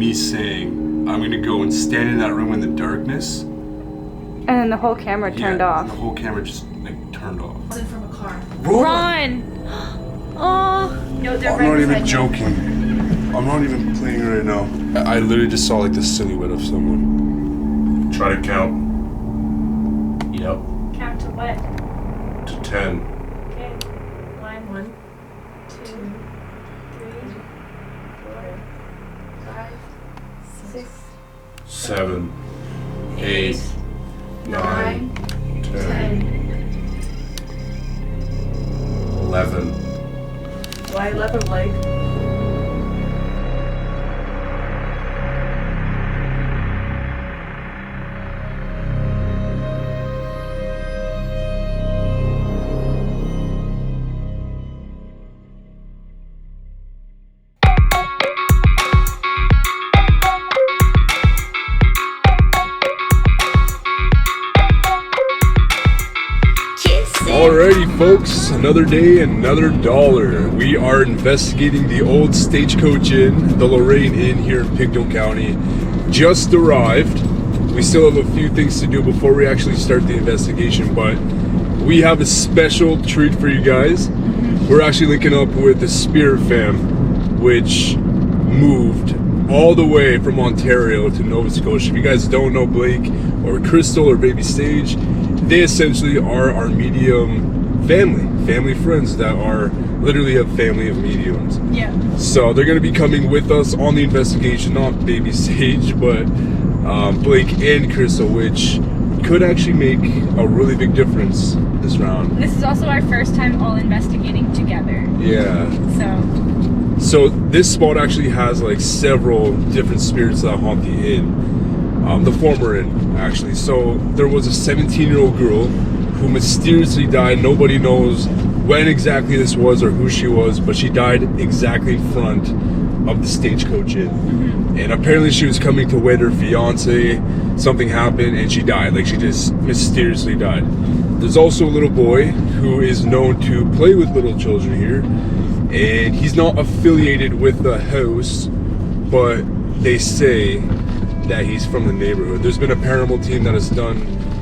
me saying, I'm gonna go and stand in that room in the darkness. And then the whole camera turned off. The whole camera just like turned off. From a car. Run! Oh. No, they're I'm not even joking. I'm not even playing right now. I literally just saw like the silhouette of someone. Try to count. Yep. Count to what? To 10. Okay. 1, 2, 3, 4, 5, 6, 7, 8, 9, 10, 11. Why 11, Blake? Alrighty folks, another day, another dollar. We are investigating the old Stagecoach Inn, the Lorraine Inn here in Pictou County. Just arrived. We still have a few things to do before we actually start the investigation, but we have a special treat for you guys. We're actually linking up with the Spirit Fam, which moved all the way from Ontario to Nova Scotia. If you guys don't know Blake or Crystal or Baby Stage, they essentially are our medium family friends that are literally a family of mediums. Yeah. So they're going to be coming with us on the investigation, not Baby Sage, but Blake and Crystal, which could actually make a really big difference this round. This is also our first time all investigating together. Yeah. So So this spot actually has like several different spirits that haunt the inn. The former inn, actually. So there was a 17-year-old girl who mysteriously died. Nobody knows when exactly this was or who she was, but she died exactly in front of the Stagecoach Inn. And apparently she was coming to wed her fiance. Something happened and she died. Like, she just mysteriously died. There's also a little boy who is known to play with little children here, and he's not affiliated with the house, but they say that he's from the neighborhood. There's been a paranormal team that has done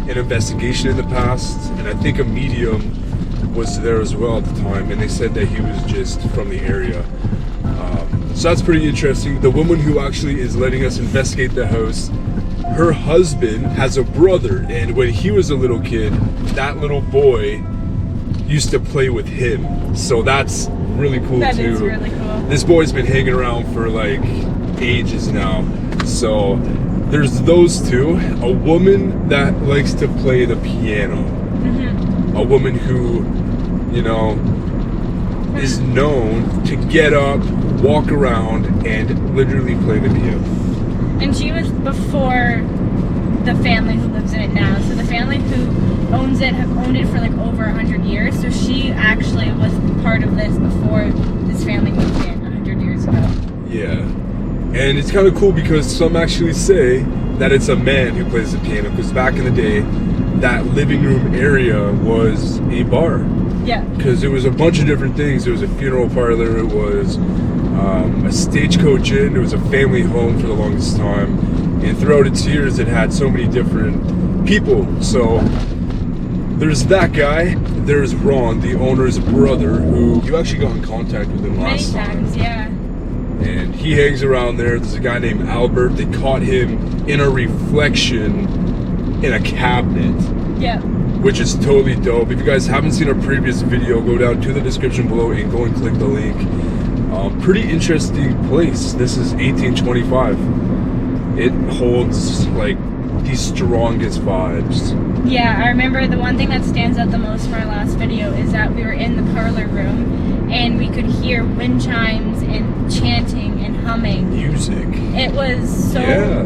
an investigation in the past, and I think a medium was there as well at the time, and they said that he was just from the area. So that's pretty interesting. The woman who actually is letting us investigate the house, her husband has a brother, and when he was a little kid, that little boy used to play with him. So that's really cool too. that is really cool. This boy's been hanging around for like ages now. So there's those two. A woman that likes to play the piano. A woman who, you know, is known to get up, walk around, and literally play the piano. And she was before the family who lives in it now. So the family who owns it have owned it for like over 100 years. So she actually was part of this before this family moved in 100 years ago. Yeah. And it's kind of cool because some actually say that it's a man who plays the piano, because back in the day, that living room area was a bar. Yeah. Because it was a bunch of different things. It was a funeral parlor, it was a stagecoach inn, it was a family home for the longest time. And throughout its years, it had so many different people. So there's that guy. There's Ron, the owner's brother, who you actually got in contact with him last time. Many times, yeah. And he hangs around there. There's a guy named Albert. They caught him in a reflection in a cabinet. Yeah. Which is totally dope. If you guys haven't seen our previous video, go down to the description below and go and click the link. Pretty interesting place. This is 1825. It holds like the strongest vibes. Yeah, I remember the one thing that stands out the most from our last video is that we were in the parlor room and we could hear wind chimes and chanting and humming. Music. It was so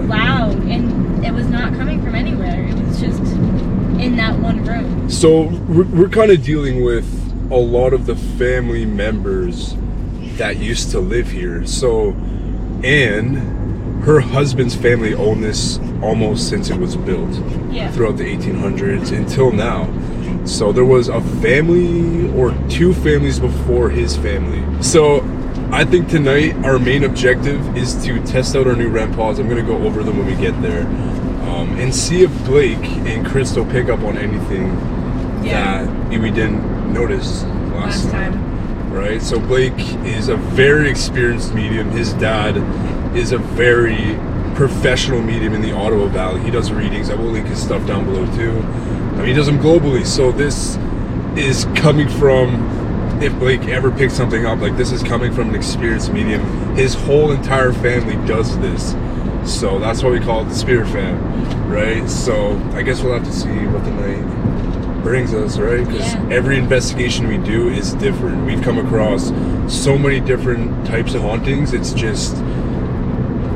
loud, and it was not coming from anywhere. It was just in that one room. So we're kind of dealing with a lot of the family members that used to live here. So Anne, her husband's family owned this almost since it was built. Yeah. Throughout the 1800s until now. So there was a family or two families before his family. So I think tonight our main objective is to test out our new REM pods. I'm gonna go over them when we get there, and see if Blake and Crystal pick up on anything that we didn't notice last time. Right? So Blake is a very experienced medium. His dad is a very professional medium in the Ottawa Valley. He does readings. I will link his stuff down below too. I mean, he does them globally. So this is coming from, if Blake ever picks something up, like this is coming from an experienced medium. His whole entire family does this. So that's why we call it the Spirit Fam, right? So I guess we'll have to see what the night brings us, right? Because every investigation we do is different. We've come across so many different types of hauntings. It's just,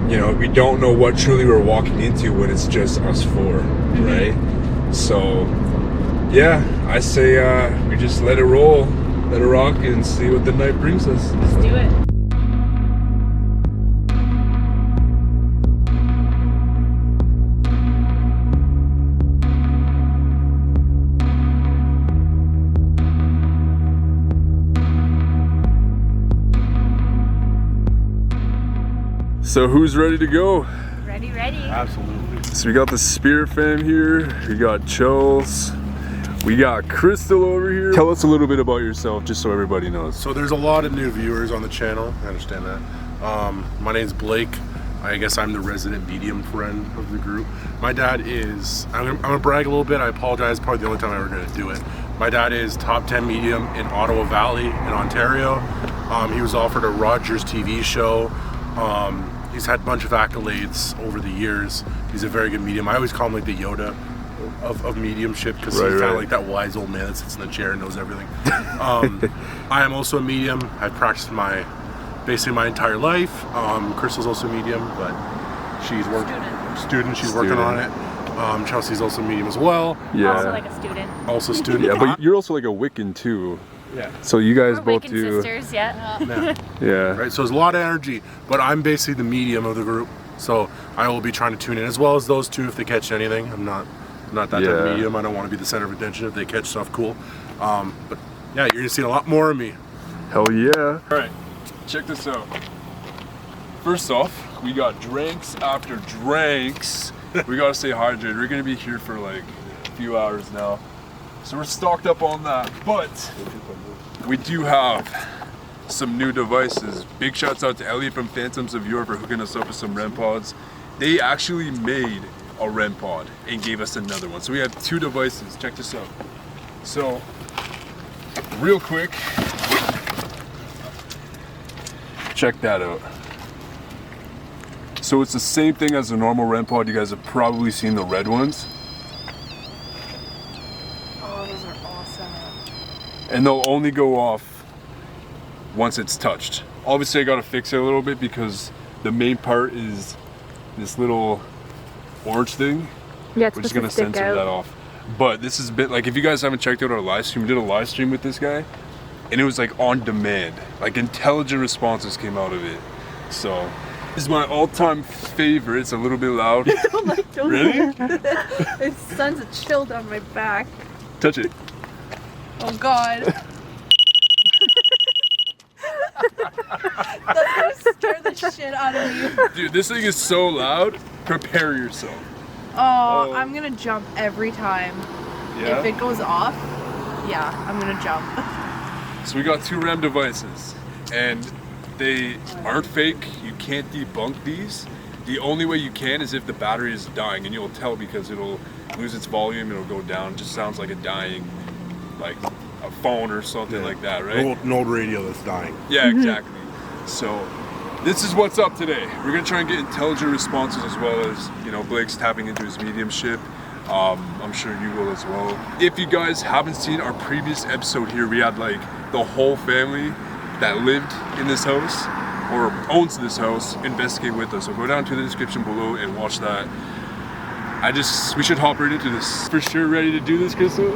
you know, we don't know what truly we're walking into when it's just us four, right? So yeah, I say we just let it roll, let it rock, and see what the night brings us. Let's do it. So who's ready to go? Ready, ready. Absolutely. So we got the Spirit Fam here, we got Charles, we got Crystal over here. Tell us a little bit about yourself, just so everybody knows. So there's a lot of new viewers on the channel. I understand that. My name's Blake. I guess I'm the resident medium friend of the group. My dad is, I'm gonna brag a little bit. I apologize, probably the only time I'm ever gonna do it. My dad is top 10 medium in Ottawa Valley in Ontario. He was offered a Rogers TV show. He's had a bunch of accolades over the years. He's a very good medium. I always call him like the Yoda of mediumship, because he's kind of like that wise old man that sits in the chair and knows everything. I am also a medium. I've practiced basically my entire life. Crystal's also a medium, but she's she's working on it. Chelsea's also a medium as well. Yeah. Also like a student. Also a student. Yeah, but you're also like a Wiccan too. Yeah. So you guys We're both Wiccan do. sisters, yeah. Yeah. Right, so there's a lot of energy, but I'm basically the medium of the group, so I will be trying to tune in, as well as those two if they catch anything. I'm not that type of medium. I don't want to be the center of attention. If they catch stuff, cool. But yeah, you're gonna see a lot more of me. Hell yeah. All right, check this out. First off, we got drinks after drinks. We gotta stay hydrated. We're gonna be here for like a few hours now, so we're stocked up on that. But we do have some new devices. Big shouts out to Elliot from Phantoms of Europe for hooking us up with some REM pods. They actually made a REM pod and gave us another one. So we have two devices. Check this out. So, real quick, check that out. So it's the same thing as a normal REM pod. You guys have probably seen the red ones. Oh, those are awesome. And they'll only go off once it's touched. Obviously I gotta fix it a little bit because the main part is this little orange thing. Yeah, it's We're just gonna censor that off. But this is a bit like, if you guys haven't checked out our live stream, we did a live stream with this guy and it was like on demand. Like intelligent responses came out of it. So this is my all-time favorite. It's a little bit loud. Don't Really? It sends a chill down my back. Touch it. Oh God. That's gonna scare the shit out of me. Dude, this thing is so loud. Prepare yourself. Oh, I'm gonna jump every time. Yeah? If it goes off, yeah, I'm gonna jump. So we got two REM devices and they aren't fake. You can't debunk these. The only way you can is if the battery is dying, and you'll tell because it'll lose its volume, it'll go down. It just sounds like a dying, like a phone or something like that, right? An old radio that's dying. Yeah, exactly. So this is what's up today. We're gonna try and get intelligent responses, as well as, you know, Blake's tapping into his mediumship. I'm sure you will as well. If you guys haven't seen our previous episode here, we had like the whole family that lived in this house or owns this house investigate with us. So go down to the description below and watch that. We should hop right into this. For sure ready to do this, Crystal?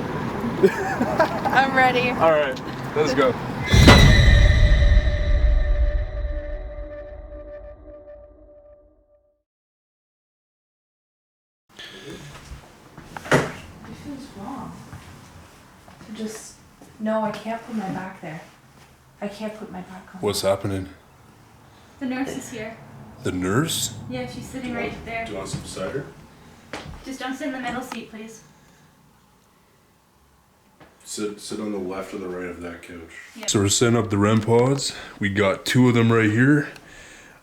I'm ready. All right, let's go. No, I can't put my back there. I can't put my back on. What's happening? The nurse is here. The nurse? Yeah, she's sitting right there. Do you want some cider? Just don't sit in the middle seat, please. Sit on the left or the right of that couch. So we're setting up the REM pods. We got 2 of them right here.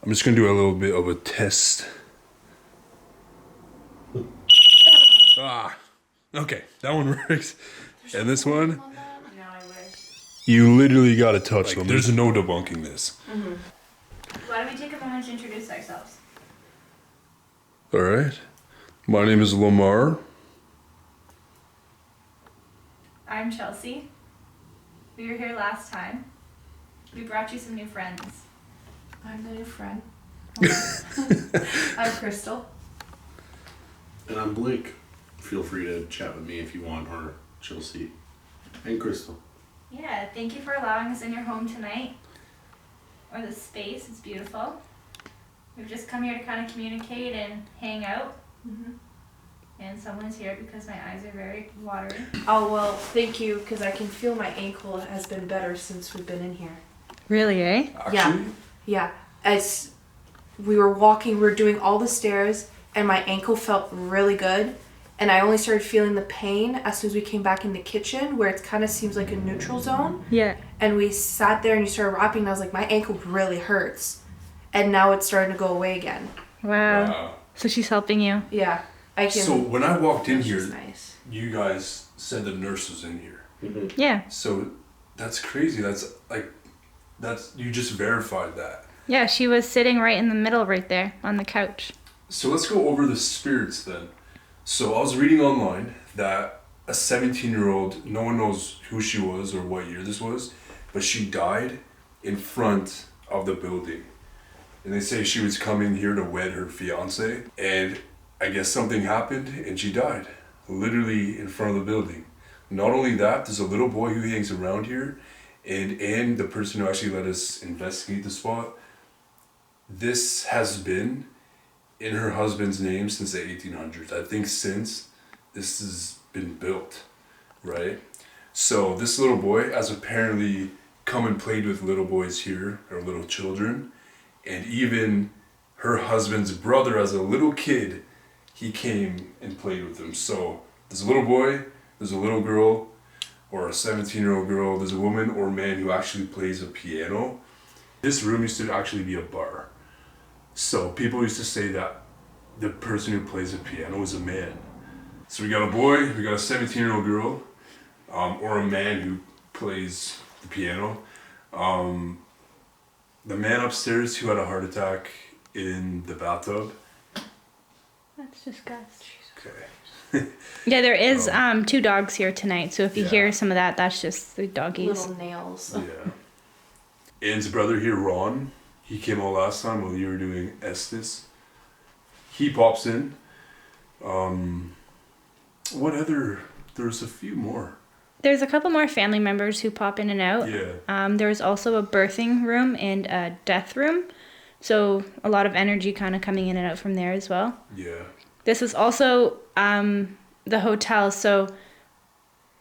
I'm just gonna do a little bit of a test. Ah, okay, that one works. And this one, No, I wish. you literally gotta touch them. There's no debunking this. Why don't we take a moment to introduce ourselves? All right. My name is Lamar. I'm Chelsea. We were here last time. We brought you some new friends. I'm the new friend. I'm Crystal. And I'm Blake. Feel free to chat with me if you want, or Chelsea. And Crystal. Yeah, thank you for allowing us in your home tonight. Or the space, it's beautiful. We've just come here to kind of communicate and hang out. And someone's here because my eyes are very watery. Oh, well, thank you, because I can feel my ankle has been better since we've been in here. Really, eh? Actually, Yeah. As we were walking, we were doing all the stairs, and my ankle felt really good. And I only started feeling the pain as soon as we came back in the kitchen, where it kind of seems like a neutral zone. Yeah. And we sat there and you started rapping, and I was like, my ankle really hurts. And now it's starting to go away again. Wow. wow. So she's helping you. Yeah. I can. So when I walked in Which here, is nice. you guys said the nurse was in here. Yeah. So that's crazy. That's you just verified that. Yeah, she was sitting right in the middle right there on the couch. So let's go over the spirits then. So I was reading online that a 17-year-old, no one knows who she was or what year this was, but she died in front of the building. And they say she was coming here to wed her fiance, and I guess something happened and she died, literally in front of the building. Not only that, there's a little boy who hangs around here, and the person who actually let us investigate the spot, this has been in her husband's name since the 1800s. I think since this has been built, right? So this little boy has apparently come and played with little boys here, or little children, and even her husband's brother as a little kid, he came and played with them. So there's a little boy, there's a little girl, or a 17-year-old girl, there's a woman or man who actually plays a piano. This room used to actually be a bar. So people used to say that the person who plays the piano is a man. So we got a boy, we got a 17-year-old girl, or a man who plays the piano. The man upstairs who had a heart attack in the bathtub. That's disgusting. Okay. Yeah, there is 2 dogs here tonight, so if you Yeah. hear some of that, that's just the doggies. Little nails. Yeah. Ann's brother here, Ron, he came out last time while you were doing Estes. He pops in. What other? There's a few more. There's a couple more family members who pop in and out. Yeah. There was also a birthing room and a death room, so a lot of energy kind of coming in and out from there as well. Yeah. This is also the hotel, so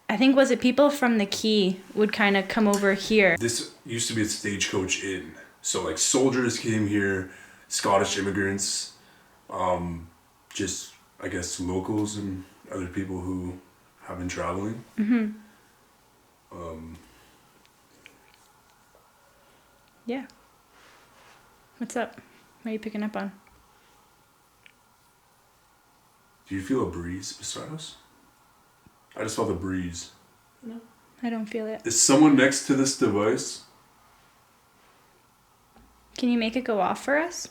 I think was it people from the Key would kind of come over here. This used to be a Stagecoach Inn. So like soldiers came here, Scottish immigrants, just I guess locals and other people who have been traveling. Yeah. What's up? What are you picking up on? Do you feel a breeze beside us? I just felt a breeze. No. I don't feel it. Is someone next to this device? Can you make it go off for us?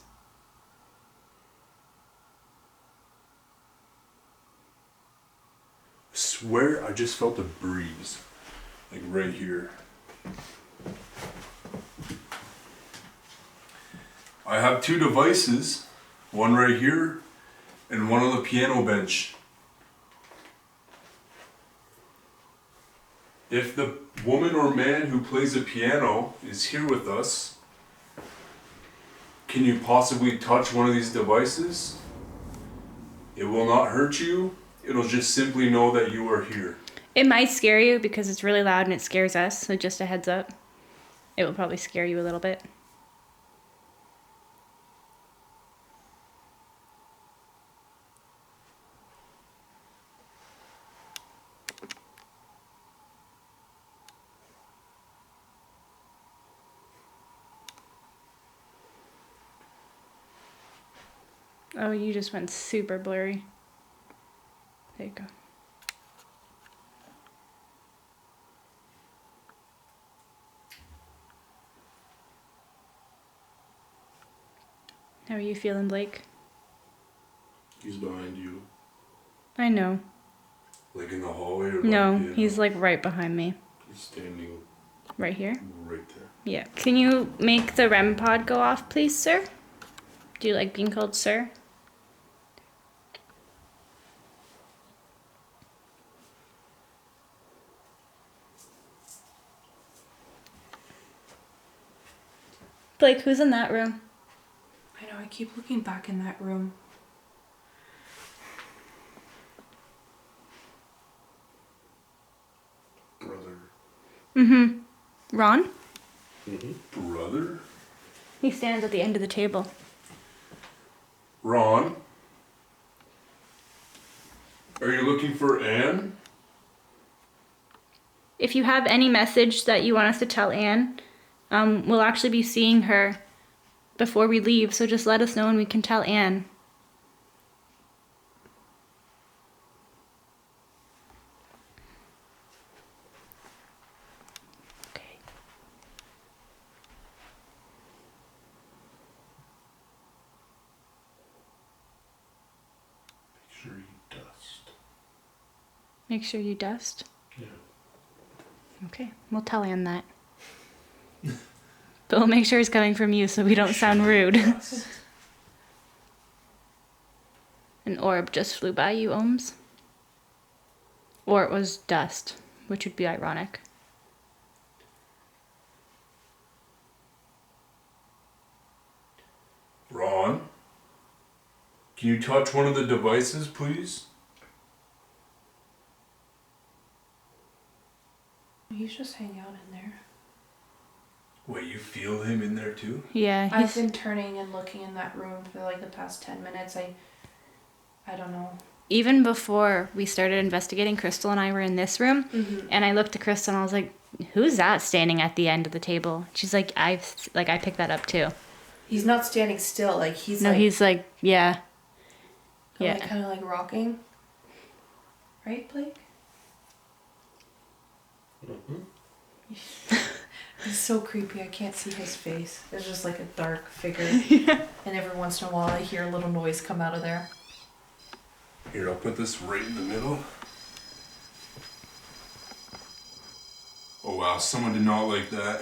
I swear I just felt a breeze. Like right here. I have 2 devices. One right here and one on the piano bench. If the woman or man who plays the piano is here with us, can you possibly touch one of these devices? It will not hurt you. It'll just simply know that you are here. It might scare you because it's really loud and it scares us, so just a heads up. It will probably scare you a little bit. Oh, you just went super blurry. There you go. How are you feeling, Blake? He's behind you. I know. Like in the hallway or No, he's like right behind me. He's standing Right here? right there. Yeah. Can you make the REM pod go off, please, sir? Do you like being called sir? Blake, who's in that room? I know, I keep looking back in that room. Brother. Mm-hmm. Ron? Brother? He stands at the end of the table. Ron? Are you looking for Anne? If you have any message that you want us to tell Anne, we'll actually be seeing her before we leave, so just let us know and we can tell Anne. Okay. Make sure you dust. Make sure you dust. Yeah. Okay, we'll tell Anne that. But we'll make sure it's coming from you so we don't sound rude. An orb just flew by you, Ohms. Or it was dust, which would be ironic. Ron? Can you touch one of the devices, please? He's just hanging out in there. Wait, you feel him in there too? Yeah, I've he's... been turning and looking in that room for like the past 10 minutes. I don't know. Even before we started investigating, Crystal and I were in this room, and I looked at Crystal and I was like, who's that standing at the end of the table? She's like, I picked that up too. He's not standing still. Like he's No, like, he's like, yeah. like Yeah. kind of like rocking. Right, Blake? He's so creepy. I can't see his face. It's just like a dark figure. And every once in a while I hear a little noise come out of there. Here, I'll put this right in the middle. Oh wow, someone did not like that.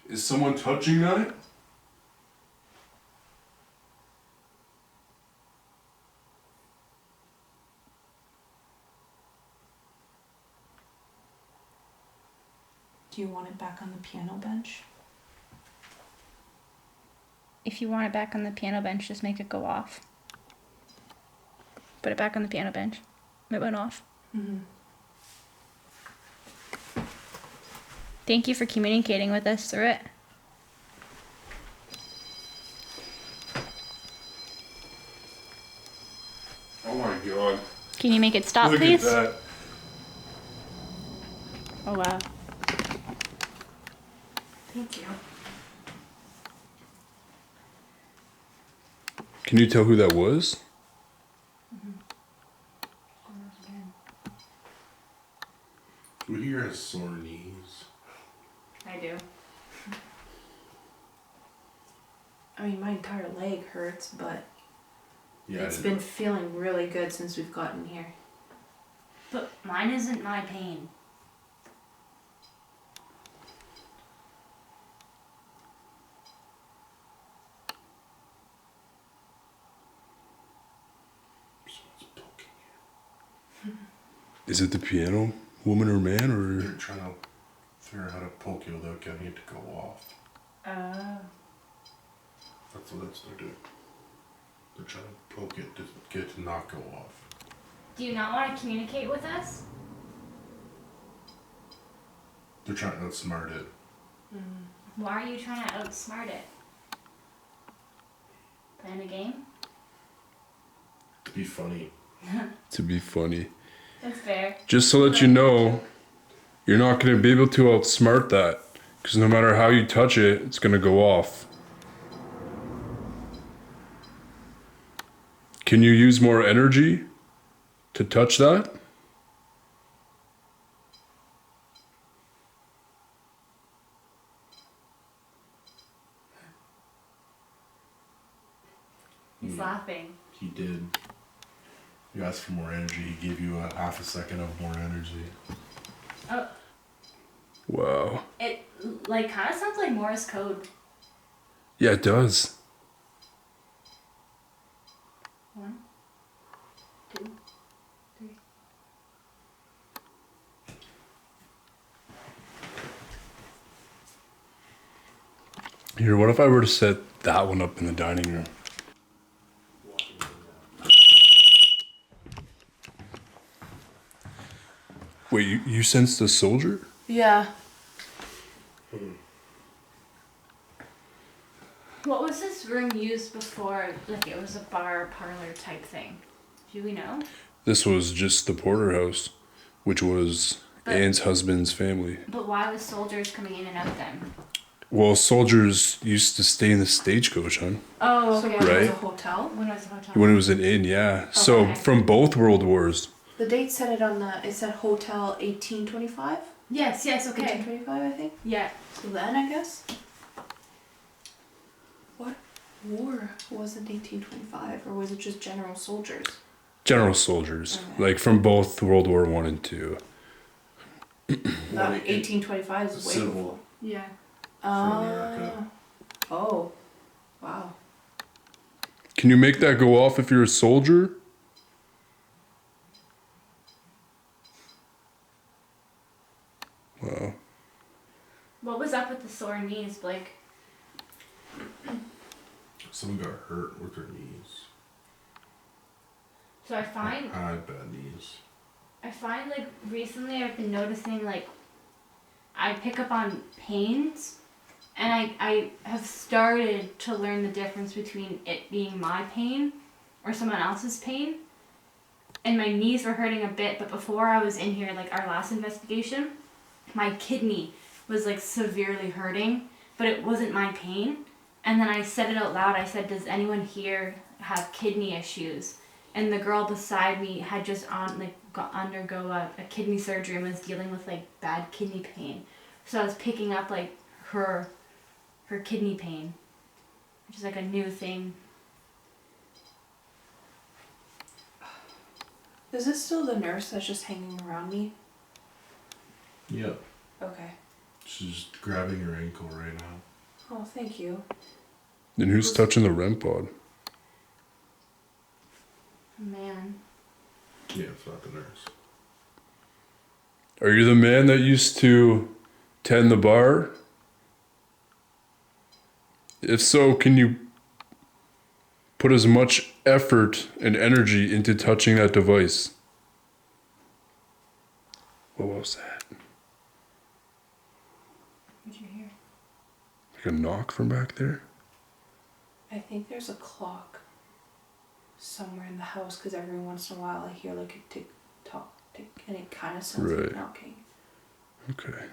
Is someone touching that? Do you want it back on the piano bench? If you want it back on the piano bench, just make it go off. Put it back on the piano bench. It went off. Thank you for communicating with us through it. Oh my god. Can you make it stop, Look please? at that. Oh, wow. Thank you. Can you tell who that was? Who here has sore knees? I do. I mean, my entire leg hurts, but Yeah, it's been feeling really good since we've gotten here. But mine isn't my pain. someone's poking you. Is it the piano woman or man They're or? trying to figure out how to poke you without getting it to go off. That's what they're doing. They're trying to poke it to get it to not go off. Do you not want to communicate with us? They're trying to outsmart it. Why are you trying to outsmart it? Playing a game? To be funny. To be funny. That's fair. Just to let you know, you're not going to be able to outsmart that. Because no matter how you touch it, it's going to go off. Can you use more energy to touch that? He's laughing. He did. You asked for more energy. He gave you a half a second of more energy. Oh, Wow. it like kind of sounds like Morse code. Yeah, it does. 1, 2, 3. Here, what if I were to set that one up in the dining room? Wait, you sensed a soldier? Yeah. What was this room used before? Like it was a bar parlor type thing. Do we know? This was just the porterhouse, which was But- Anne's husband's family. But why was soldiers coming in and out then? Well, soldiers used to stay in the stagecoach, hon. Oh, So okay. when it was Right. a hotel. When was the hotel? When it was an inn, yeah. So okay. from both world wars. The date said it on the. It said hotel 1825. Yes, yes, okay. 1825, I think. Yeah. So then, I guess. What war was it 1825, or was it just general soldiers? General soldiers, Okay. like from both World War One and Two. That 1825 is way Civil. before. Yeah. America. Oh, wow. Can you make that go off if you're a soldier? Wow. What was up with the sore knees, Blake? Someone got hurt with their knees. So I find I had bad knees. like recently I've been noticing like I pick up on pains and I have started to learn the difference between it being my pain or someone else's pain. And my knees were hurting a bit, but before I was in here, like our last investigation, my kidney was like severely hurting, but it wasn't my pain. And then I said it out loud. I said, "Does anyone here have kidney issues?" And the girl beside me had just undergo a kidney surgery and was dealing with like bad kidney pain. So I was picking up like her kidney pain, which is like a new thing. Is this still the nurse that's just hanging around me? Yep. Okay. She's grabbing your ankle right now. Oh, thank you. Then who's touching the REM pod? Man. Yeah, it's not the nurse. Are you the man that used to tend the bar? If so, can you put as much effort and energy into touching that device? What was that? What'd you hear? Like a knock from back there? I think there's a clock somewhere in the house because every once in a while I hear like a tick tock tick and it kind of sounds Right. like knocking. Okay.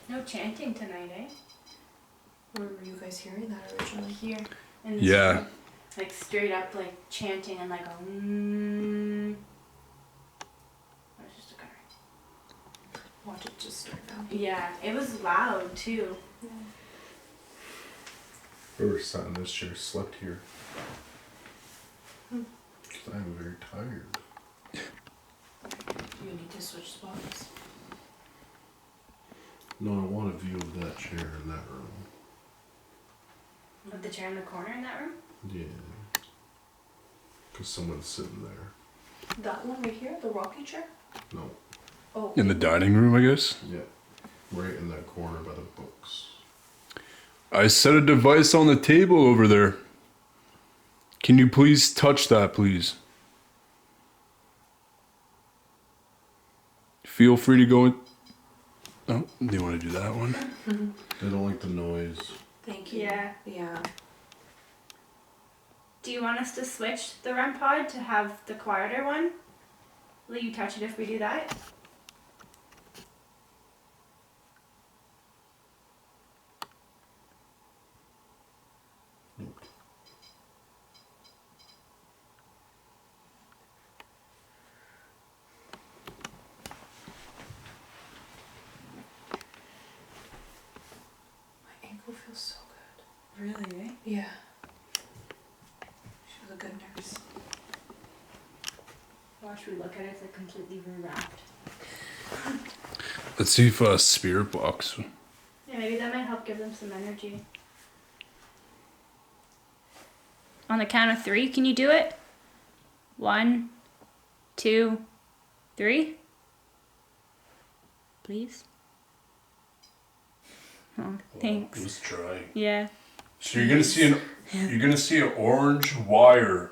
No chanting tonight, eh? Where were you guys hearing that originally? Here. In this Yeah. room. Like straight up like chanting and like a That was just a car. Watch it just start now. Yeah, it was loud too. Whoever sat in this chair slept here. Because I'm very tired. You need to switch spots. No, I want a view of that chair in that room. With the chair in the corner in that room? Yeah. Because someone's sitting there. That one right here, the rocking chair? No. Oh. In the dining room, I guess. Yeah. Right in that corner by the books. I set a device on the table over there. Can you please touch that, please? Feel free to go in. Oh, do you want to do that one? They don't like the noise. Thank you. Yeah. Yeah. Do you want us to switch the REM pod to have the quieter one? Will you touch it if we do that? My ankle feels so good. Really, eh? Yeah. She was a good nurse. Watch we look at it, it's like completely rewrapped. Let's see if spirit box. Yeah, maybe that might help give them some energy. On the count of 3, can you do it? 1, 2, 3. Please. Oh, thanks. Let's try. Yeah. So you're gonna see an orange wire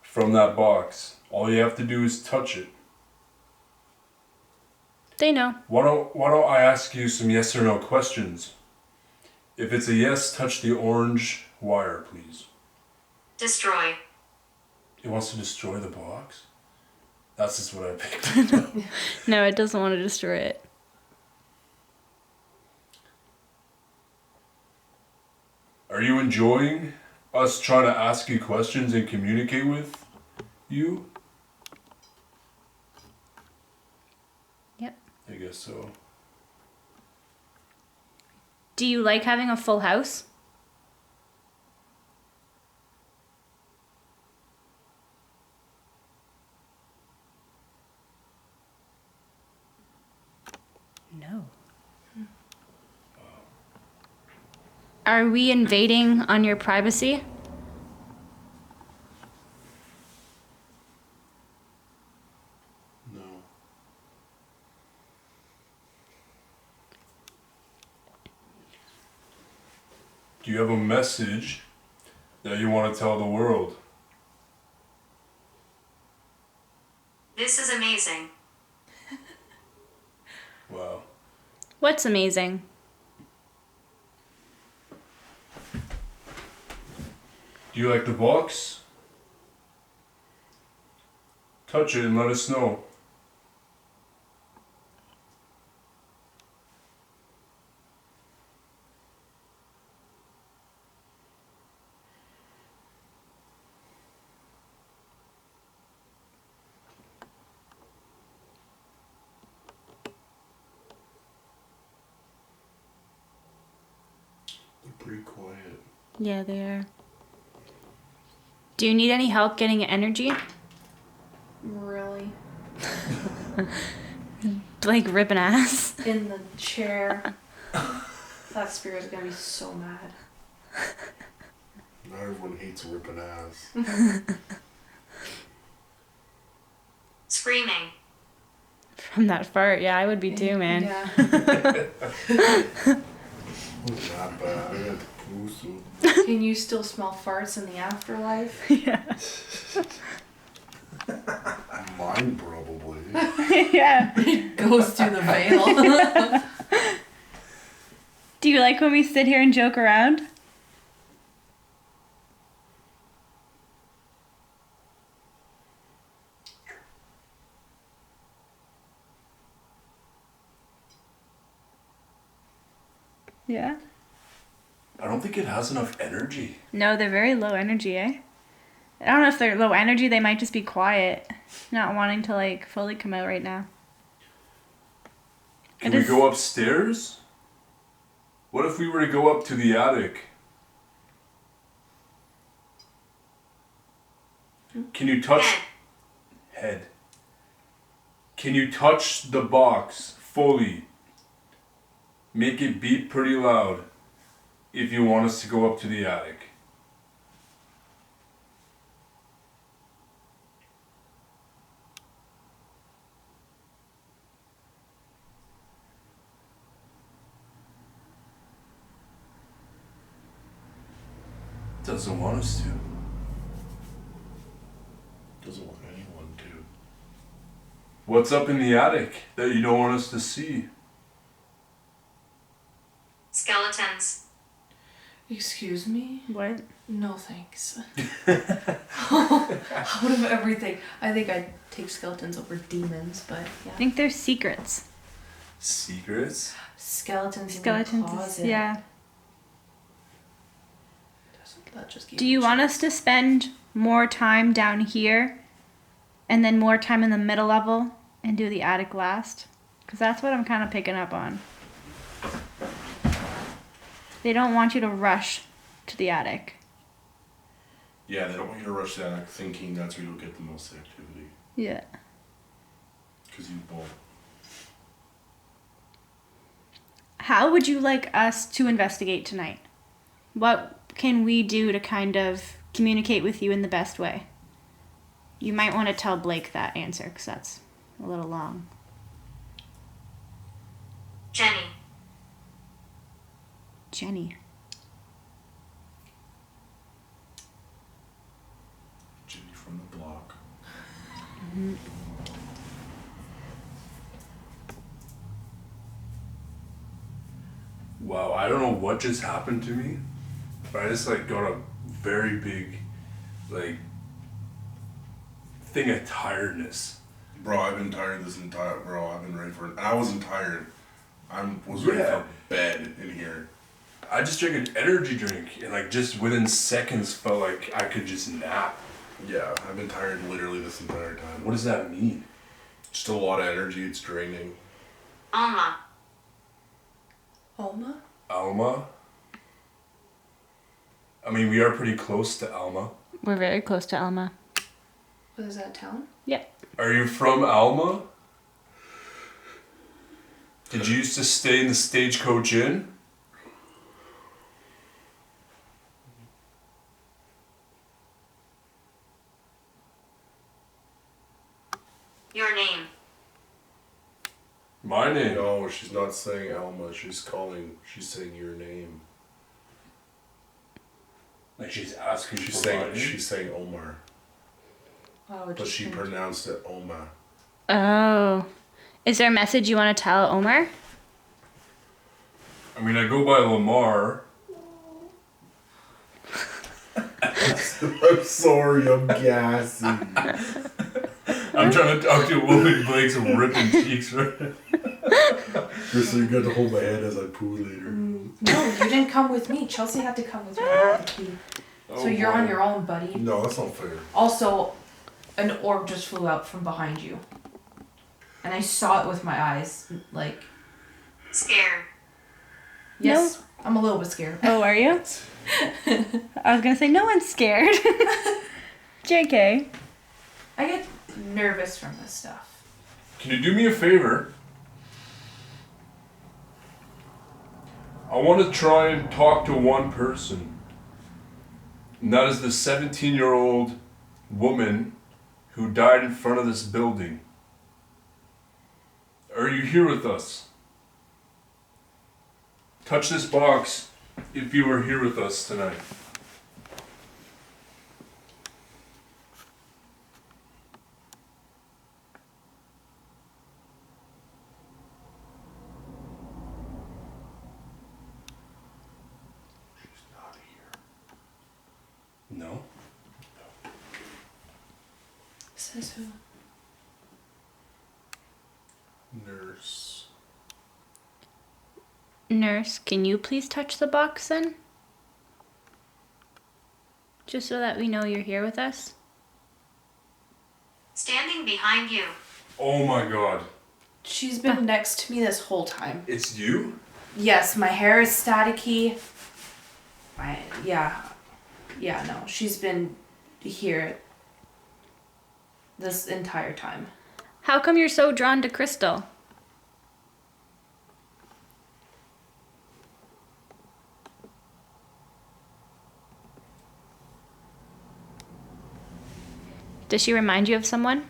from that box. All you have to do is touch it. They know. Why don't I ask you some yes or no questions? If it's a yes, touch the orange wire, please. Destroy. It wants to destroy the box? That's just what I picked. No, it doesn't want to destroy it. Are you enjoying us trying to ask you questions and communicate with you? Yep. I guess so. Do you like having a full house? No. Are we invading on your privacy? No. Do you have a message that you want to tell the world? This is amazing. Wow. What's amazing? Do you like the box? Touch it and let us know. They're pretty quiet. Yeah, they are. Do you need any help getting energy? Really? Like ripping ass? In the chair. That spirit's gonna be so mad. Not everyone hates ripping ass. Screaming. From that fart, yeah, I would be too, man. Yeah. Not bad. I got the goose. Can you still smell farts in the afterlife? Yeah. Mine probably. Yeah. Goes through the veil. Do you like when we sit here and joke around? Yeah. I don't think it has enough energy. No, they're very low energy, eh? I don't know if they're low energy, they might just be quiet. Not wanting to like fully come out right now. Can It we is- go upstairs? What if we were to go up to the attic? Can you touch Head. head? Can you touch the box fully? Make it beep pretty loud if you want us to go up to the attic. Doesn't want us to. Doesn't want anyone to. What's up in the attic that you don't want us to see? Skeletons. Excuse me? What? No thanks. Out of everything, I think I'd take skeletons over demons, but I yeah. think there's secrets. Secrets? Skeletons Skeletons, in the closet. yeah. That just gave Do me you want us chills. to spend more time down here and then more time in the middle level and do the attic last? Because that's what I'm kind of picking up on. They don't want you to rush to the attic. Yeah, they don't want you to rush that thinking that's where you'll get the most activity. Yeah. Because you won't. How would you like us to investigate tonight? What can we do to kind of communicate with you in the best way? You might want to tell Blake that answer because that's a little long. Jenny. Jenny. Jenny from the block. Wow, I don't know what just happened to me, but I just like got a very big, like, thing of tiredness. Bro, I've been tired this entire. Bro, I've been ready for it. I wasn't tired. Was ready Yeah. for bed in here. I just drank an energy drink and like just within seconds felt like I could just nap. Yeah, I've been tired literally this entire time. What does that mean? Just a lot of energy. It's draining. Alma. Alma? Alma? I mean, we are pretty close to Alma. We're very close to Alma. What is that town? Yep. Are you from Alma? Did you used to stay in the Stagecoach Inn? Your name. My name. No, she's not saying Alma. She's saying your name. Like she's asking She's for my saying name? she's saying Omar, Wow, but she pronounced it Oma. Oh. Is there a message you want to tell Omar? I mean, I go by Lamar. I'm sorry, I'm gassy. I'm trying to talk to a woman. Blake's ripping cheeks right now. Chris, you're going to hold my hand as I poo later. No, you didn't come with me. Chelsea had to come with me. Oh, So you're boy. on your own, buddy. No, that's not fair. Also, an orb just flew out from behind you. And I saw it with my eyes. Like, Scared. yes, I'm a little bit scared. Oh, are you? I was going to say, no one's scared. JK. I get nervous from this stuff. Can you do me a favor? I want to try and talk to one person. And that is the 17-year-old woman who died in front of this building. Are you here with us? Touch this box if you are here with us tonight. She's not here. No? Says who? Nurse. Nurse, can you please touch the box then? Just so that we know you're here with us. Standing behind you. Oh my god. She's been next to me this whole time. It's you? Yes, my hair is staticky. No, she's been here this entire time. How come you're so drawn to Crystal? Does she remind you of someone?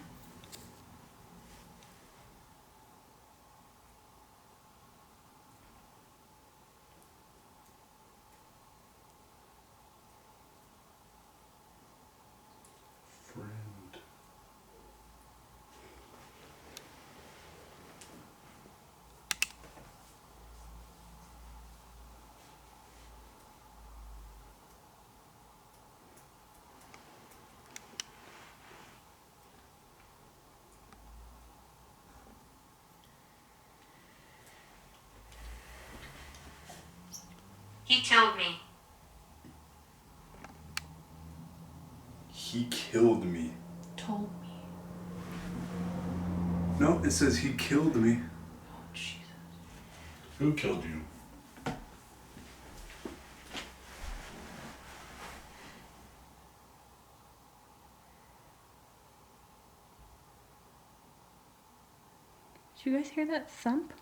He killed me. He killed me. Told me. No, it says he killed me. Oh, Jesus. Who killed you? Did you guys hear that thump?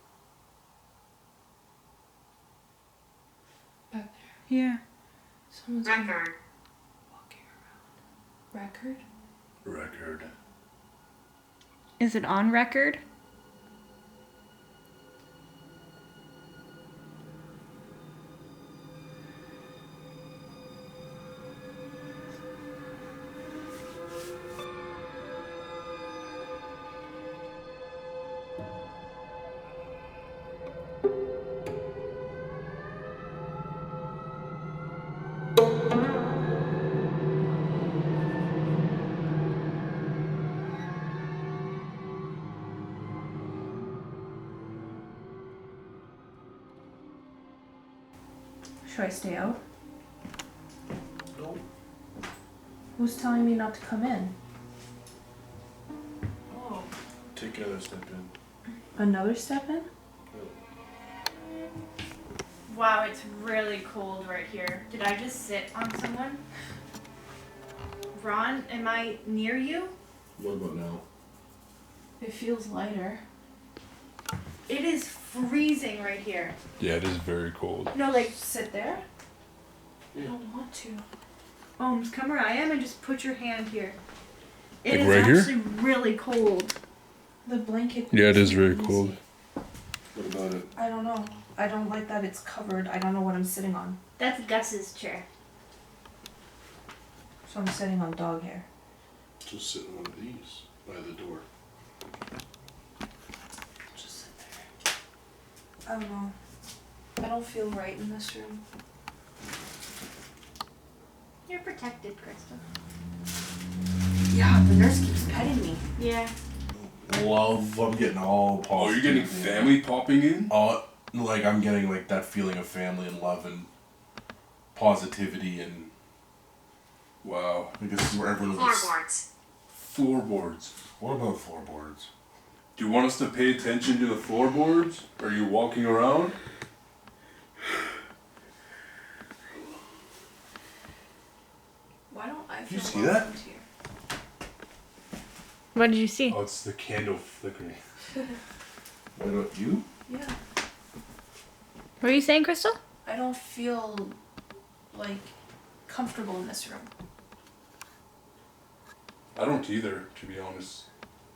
Back Yeah. Someone's been Record. walking around. Record? Record. Is it on record? Should I stay out? Nope. Who's telling me not to come in? Oh. Take another step in. Another step in? Wow, it's really cold right here. Did I just sit on someone? Ron, am I near you? What about now? It feels lighter. It is freezing right here. Yeah, it is very cold. No, like, Sit there? I don't want to. Ohms, come where I am and just put your hand here. It Like is right here? actually really cold. The blanket. Yeah, it makes is me very uneasy. cold. What about it? I don't know. I don't like that it's covered. I don't know what I'm sitting on. That's Gus's chair. So I'm sitting on dog hair. Just sit in one of these by the door. Just sit there. I don't know. I don't feel right in this room. You're protected, Crystal. Yeah, the nurse keeps petting me. Yeah. Love, I'm getting all positive. Oh, you're getting family popping in? Like I'm getting like that feeling of family and love and positivity and Wow. like this is where everyone was. Floorboards. Floorboards. What about floorboards? Do you want us to pay attention to the floorboards? Are you walking around? Why don't I you feel see that? welcomed here? What did you see? Oh, it's the candle flickering. Why don't you? Yeah. What are you saying, Crystal? I don't feel like comfortable in this room. I don't either, to be honest.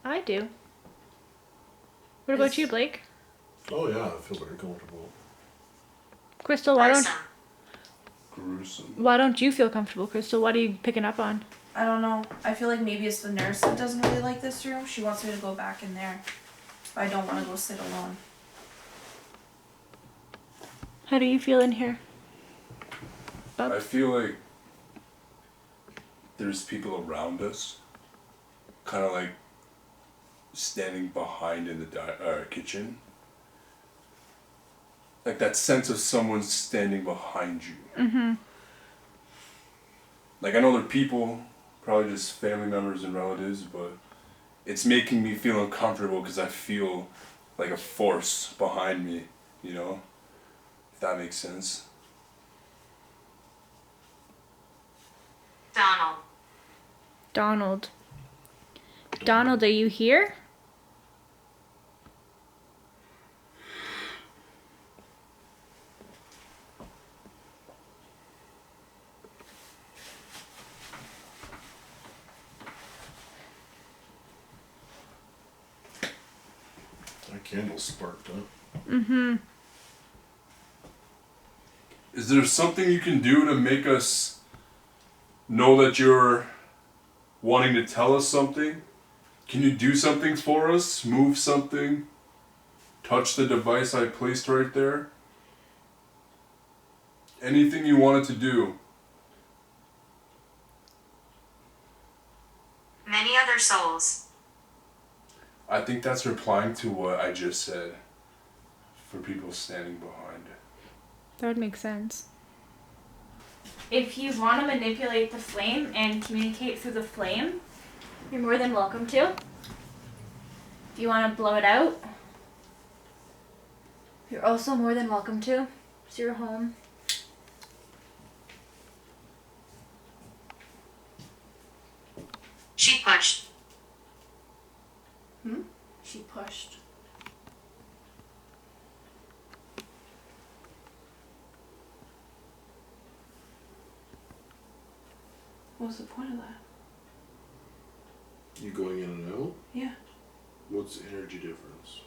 I do. What about Is- you, Blake? Oh yeah, I feel very comfortable. Crystal, Gruesome. Gruesome. why don't you feel comfortable, Crystal? What are you picking up on? I don't know. I feel like maybe it's the nurse that doesn't really like this room. She wants me to go back in there. But I don't want to go sit alone. How do you feel in here? I feel like there's people around us, kind of like standing behind in the kitchen. Like that sense of someone standing behind you. Mm-hmm. Like I know they're people, probably just family members and relatives, but it's making me feel uncomfortable because I feel like a force behind me, you know? If that makes sense. Donald. Donald. Donald, are you here? That candle sparked up. Mm-hmm. Is there something you can do to make us know that you're wanting to tell us something? Can you do something for us? Move something? Touch the device I placed right there? Anything you wanted to do? Many other souls. I think that's replying to what I just said for people standing behind. That would make sense. If you want to manipulate the flame and communicate through the flame, you're more than welcome to. If you want to blow it out, you're also more than welcome to. It's your home. She pushed. She pushed. What was the point of that? You going in and out? Yeah. What's the energy difference?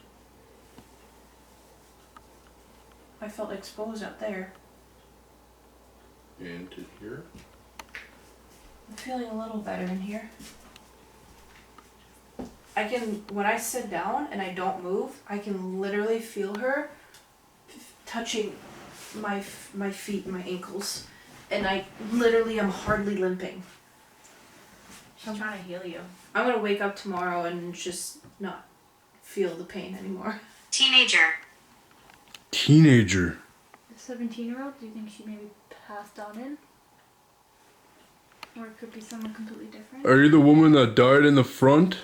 I felt exposed out there. And to here? I'm feeling a little better in here. I can, when I sit down and I don't move, I can literally feel her touching my feet and my ankles. And I literally am hardly limping. She's trying to heal you. I'm gonna wake up tomorrow and just not feel the pain anymore. Teenager. Teenager. The 17-year-old, do you think she maybe passed on in? Or it could be someone completely different? Are you the woman that died in the front?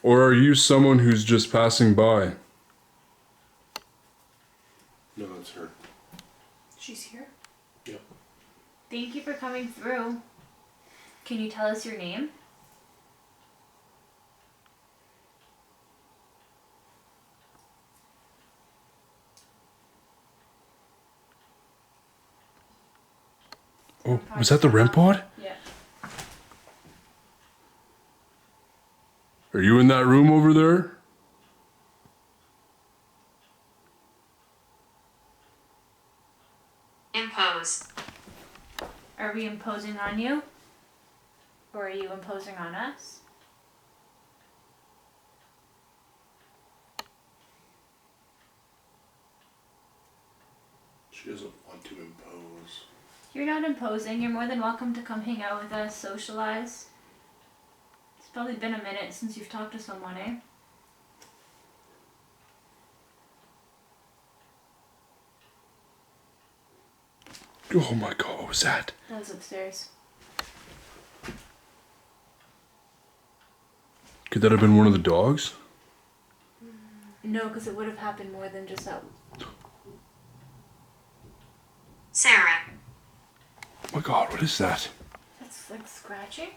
Or are you someone who's just passing by? No, it's her. She's here? Yep. Thank you for coming through. Can you tell us your name? Oh, was that the REM pod? Yeah. Are you in that room over there? Impose. Are we imposing on you? Or are you imposing on us? She doesn't want to impose. You're not imposing. You're more than welcome to come hang out with us, socialize. It's probably been a minute since you've talked to someone, eh? Oh my god, what was that? That was upstairs. Could that have been one of the dogs? No, because it would have happened more than just that. Sarah. Oh my god, what is that? That's like scratching.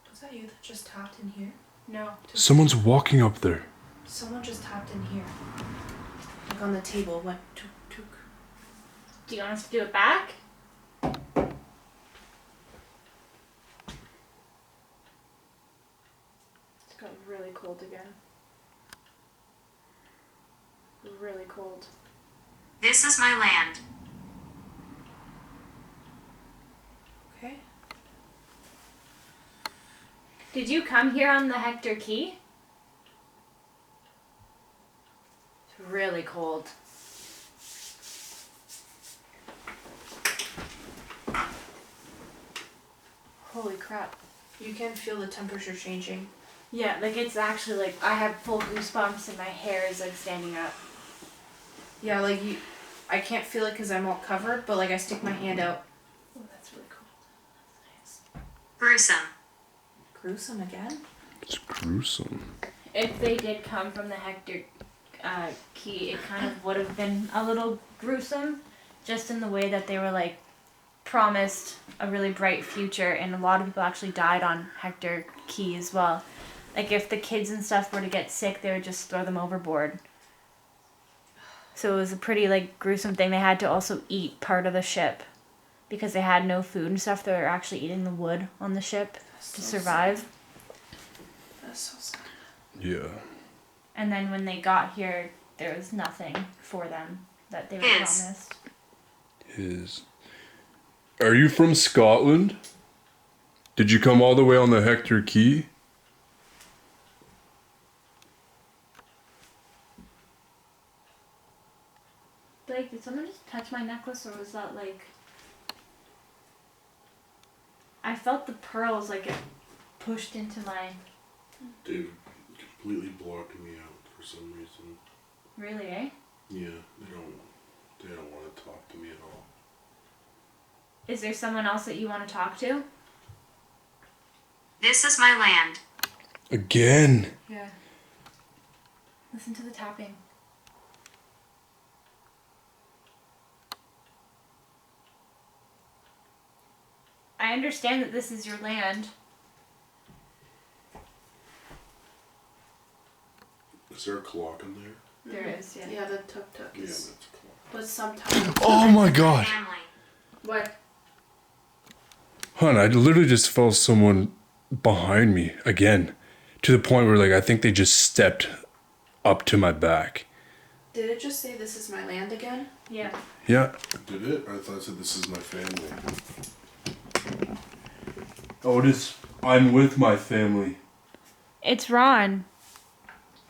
Was that you that just tapped in here? No. Someone's walking up there. Someone just tapped in here. Like on the table, went took, took. Do you want us to do it back? It's got really cold again. Really cold. This is my land. Okay. Did you come here on the Hector Key? It's really cold. Holy crap. You can feel the temperature changing. Yeah, like it's actually like I have full goosebumps and my hair is like standing up. Yeah, like I can't feel it because I'm all covered, but like I stick my hand out. Oh, that's really cool. That's nice. Gruesome. Gruesome again? It's gruesome. If they did come from the Hector Key, it kind of would have been a little gruesome, just in the way that they were like promised a really bright future, and a lot of people actually died on Hector Key as well. Like if the kids and stuff were to get sick, they would just throw them overboard. So it was a pretty like gruesome thing. They had to also eat part of the ship because they had no food and stuff. They were actually eating the wood on the ship to survive. That's so sad. Yeah. And then when they got here, there was nothing for them that they were Yes. promised. Are you from Scotland? Did you come all the way on the Hector Key? Blake, did someone just touch my necklace, or was that like... I felt the pearls like it pushed into my... Dude, completely blocking me out for some reason. Really, eh? Yeah, they don't want to talk to me at all. Is there someone else that you want to talk to? This is my land. Again. Yeah. Listen to the tapping. I understand that this is your land. Is there a clock in there? There is, yeah. Yeah, the tuk tuk Yeah, is. that's a clock. But sometimes. Oh my god. Family. What? Hun, I literally just felt someone behind me again. To the point where, like, I think they just stepped up to my back. Did it just say this is my land again? Yeah. Yeah. Did it? I thought it said this is my family. Oh, it is. I'm with my family. It's Ron.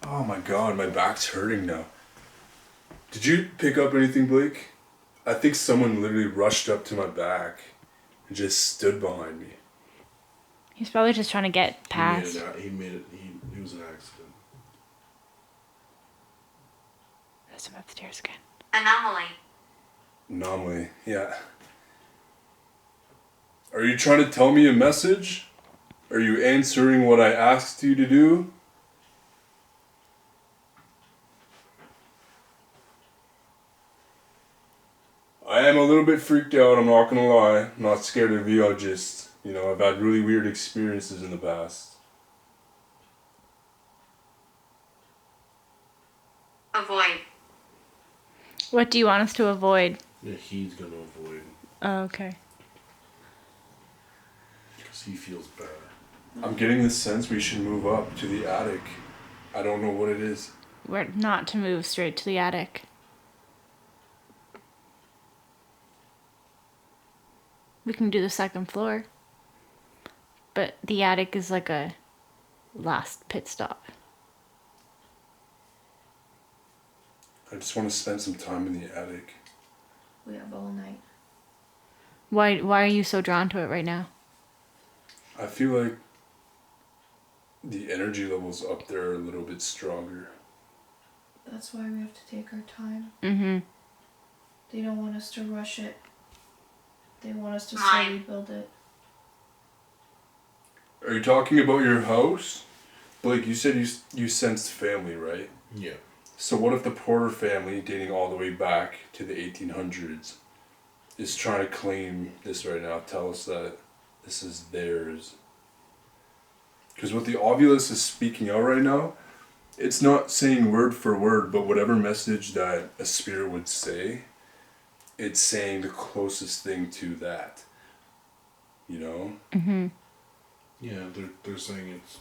Oh my god, my back's hurting now. Did you pick up anything, Blake? I think someone literally rushed up to my back and just stood behind me. He's probably just trying to get past. He was an accident. There's him upstairs again. Anomaly. Anomaly, yeah. Are you trying to tell me a message? Are you answering what I asked you to do? I am a little bit freaked out, I'm not gonna lie. I'm not scared of you, I've had really weird experiences in the past. Avoid. What do you want us to avoid? Yeah, he's gonna avoid Oh, okay. because he feels bad. I'm getting the sense we should move up to the attic. I don't know what it is. We're not to move straight to the attic. We can do the second floor. But the attic is like a last pit stop. I just want to spend some time in the attic. We have all night. Why are you so drawn to it right now? I feel like the energy levels up there are a little bit stronger. That's why we have to take our time. Mm-hmm. They don't want us to rush it. They want us to Mine. slowly build it. Are you talking about your house? Blake, you said you sensed family, right? Yeah. So what if the Porter family, dating all the way back to the 1800s, is trying to claim this right now, tell us that this is theirs? Because what the Ovulus is speaking out right now, it's not saying word for word, but whatever message that a spirit would say, it's saying the closest thing to that. You know? Mm-hmm. Yeah, they're saying it's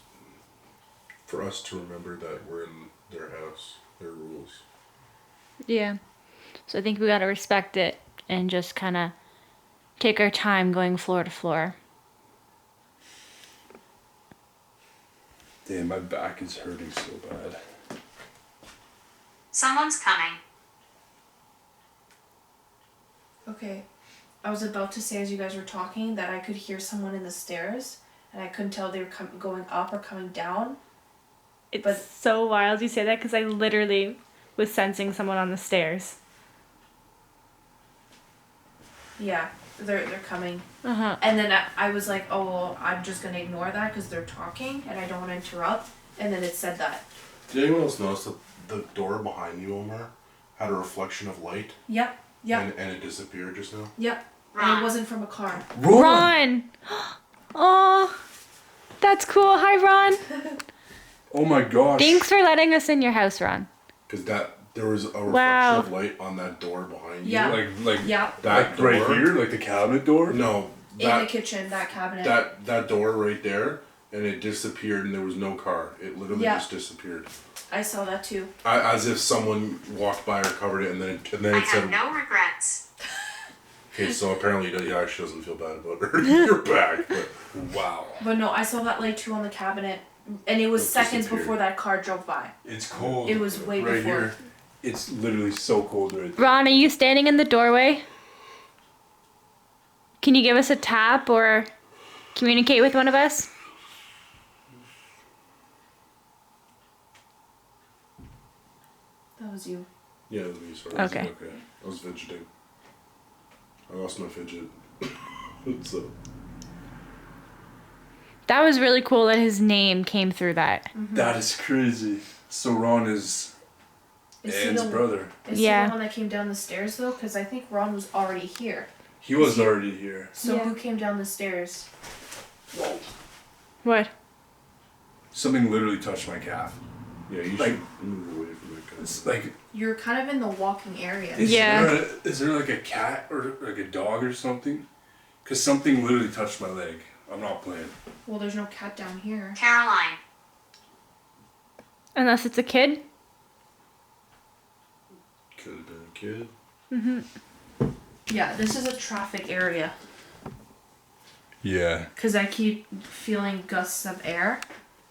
for us to remember that we're in their house, their rules. Yeah. So I think we gotta respect it and just kind of take our time going floor to floor. Damn, my back is hurting so bad. Someone's coming. Okay. I was about to say as you guys were talking that I could hear someone in the stairs and I couldn't tell they were going up or coming down. It's But- so wild you say that because I literally was sensing someone on the stairs. Yeah, they're coming. Uh-huh. And then I was like, oh, well, I'm just going to ignore that because they're talking and I don't want to interrupt. And then it said that. Did anyone else notice that the door behind you, Omar, had a reflection of light? Yep, yep, And it disappeared just now? yep. And Ron. it wasn't from a car. Ron! Oh, that's cool. Hi, Ron. Oh my gosh. Thanks for letting us in your house, Ron. Because there was a reflection Wow. of light on that door behind you. Yeah. Like Yeah, That right door? here, like the cabinet door? No, in the that kitchen, that cabinet. that door right there, and it disappeared, and there was no car. It literally Yeah. just disappeared. I saw that too. As if someone walked by or covered it, and then I it said, have no regrets. "Okay, so apparently he actually doesn't feel bad about your back." But Wow. But no, I saw that light too on the cabinet. And it was It seconds disappeared. before that car drove by. It's cold. It was way right before. here. It's literally so cold right there. Ron, are you standing in the doorway? Can you give us a tap or communicate with one of us? That was you. Yeah, the V sort. Okay. Okay. I was fidgeting. I lost my fidget. So. That was really cool that his name came through that. That is crazy. So Ron is Is he Anne's the- brother. Is he Yeah. the one that came down the stairs though? Because I think Ron was already here. He was already here. So Yeah. who came down the stairs? What? Something literally touched my calf. Yeah, you Like- should move away from that guy. It's like, You're kind of in the walking area. Yeah. is there like a cat or like a dog or something? Because something literally touched my leg. I'm not playing. Well, there's no cat down here. Caroline. Unless it's a kid? Could have been a kid. Yeah, this is a traffic area. Yeah. Because I keep feeling gusts of air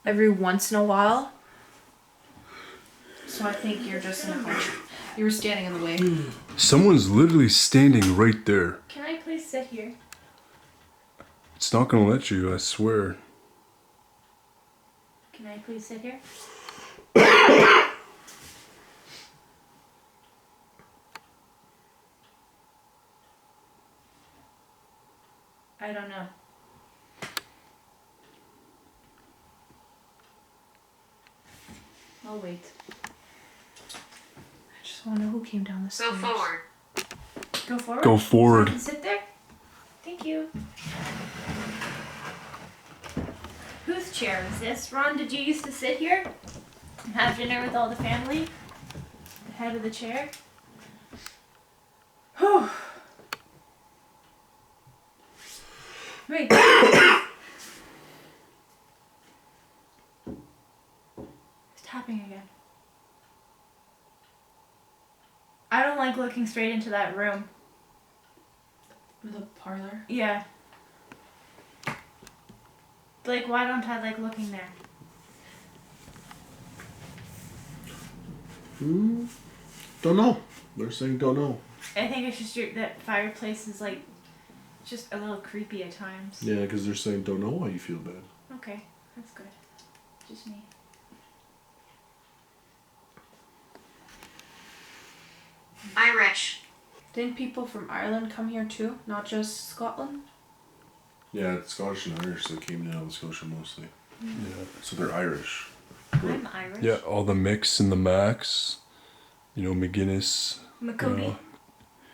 every once in a while. So I think you're just in a bunch. You were standing in the way. Someone's literally standing right there. Can I please sit here? It's not gonna let you, I swear. Can I please sit here? I don't know. I'll wait. I just want to know who came down the Go stairs. forward. Go forward. Go So I forward. can sit there? Thank you. Whose chair is this? Ron, did you used to sit here and have dinner with all the family? The head of the chair? Whew. Wait. It's tapping again. I don't like looking straight into that room. The parlor. Yeah. Like, why don't I like looking there? Don't know. They're saying don't know. I think it's just that fireplace is like just a little creepy at times. Yeah, because they're saying don't know why you feel bad. Okay, that's good. Just me. Irish. Didn't people from Ireland come here too? Not just Scotland? Yeah, it's Scottish and Irish that came to Nova Scotia mostly. Yeah. So they're Irish. I'm Irish. Yeah, all the mix and the max. You know, McGuinness. Macody. Yeah.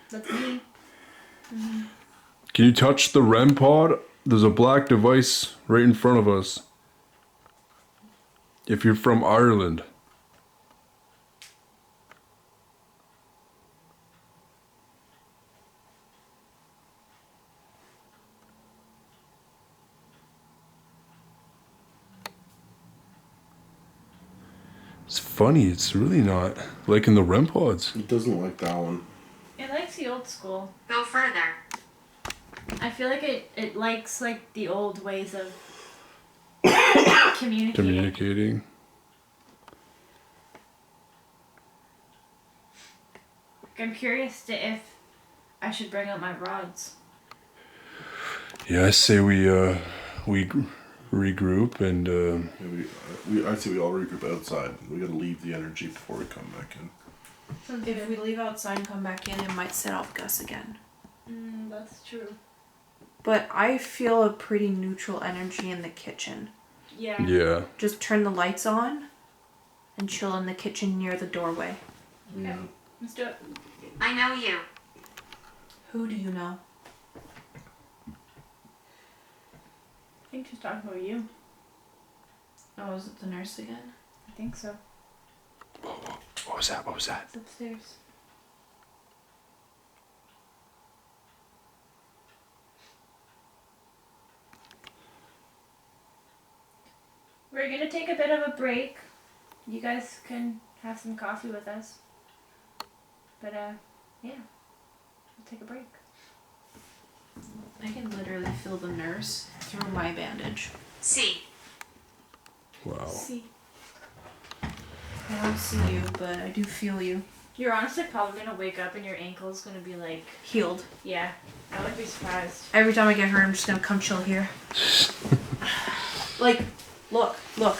That's me. Can you touch the REM pod? There's a black device right in front of us. If you're from Ireland. It's funny, it's really not like in the REM pods. It doesn't like that one. It likes the old school. Go further. I feel like it likes like the old ways of communicating. Communicating. I'm curious to if I should bring out my rods. Yeah, I say we regroup and Yeah, I'd say we all regroup outside. We gotta leave the energy before we come back in. If we leave outside and come back in, it might set off Gus again. That's true. But I feel a pretty neutral energy in the kitchen. Yeah. yeah. Just turn the lights on and chill in the kitchen near the doorway. Okay. Let's do it. I know you. Who do you know? I think she's talking about you. Oh, is it the nurse again? I think so. What was that? What was that? It's upstairs. We're gonna take a bit of a break. You guys can have some coffee with us. But yeah. We'll take a break. I can literally feel the nurse through my bandage. C. Wow. See. I don't see you, but I do feel you. You're honestly probably gonna wake up and your ankle's gonna be like, Healed. yeah, I would be surprised. Every time I get hurt, I'm just gonna come chill here. Like, look. But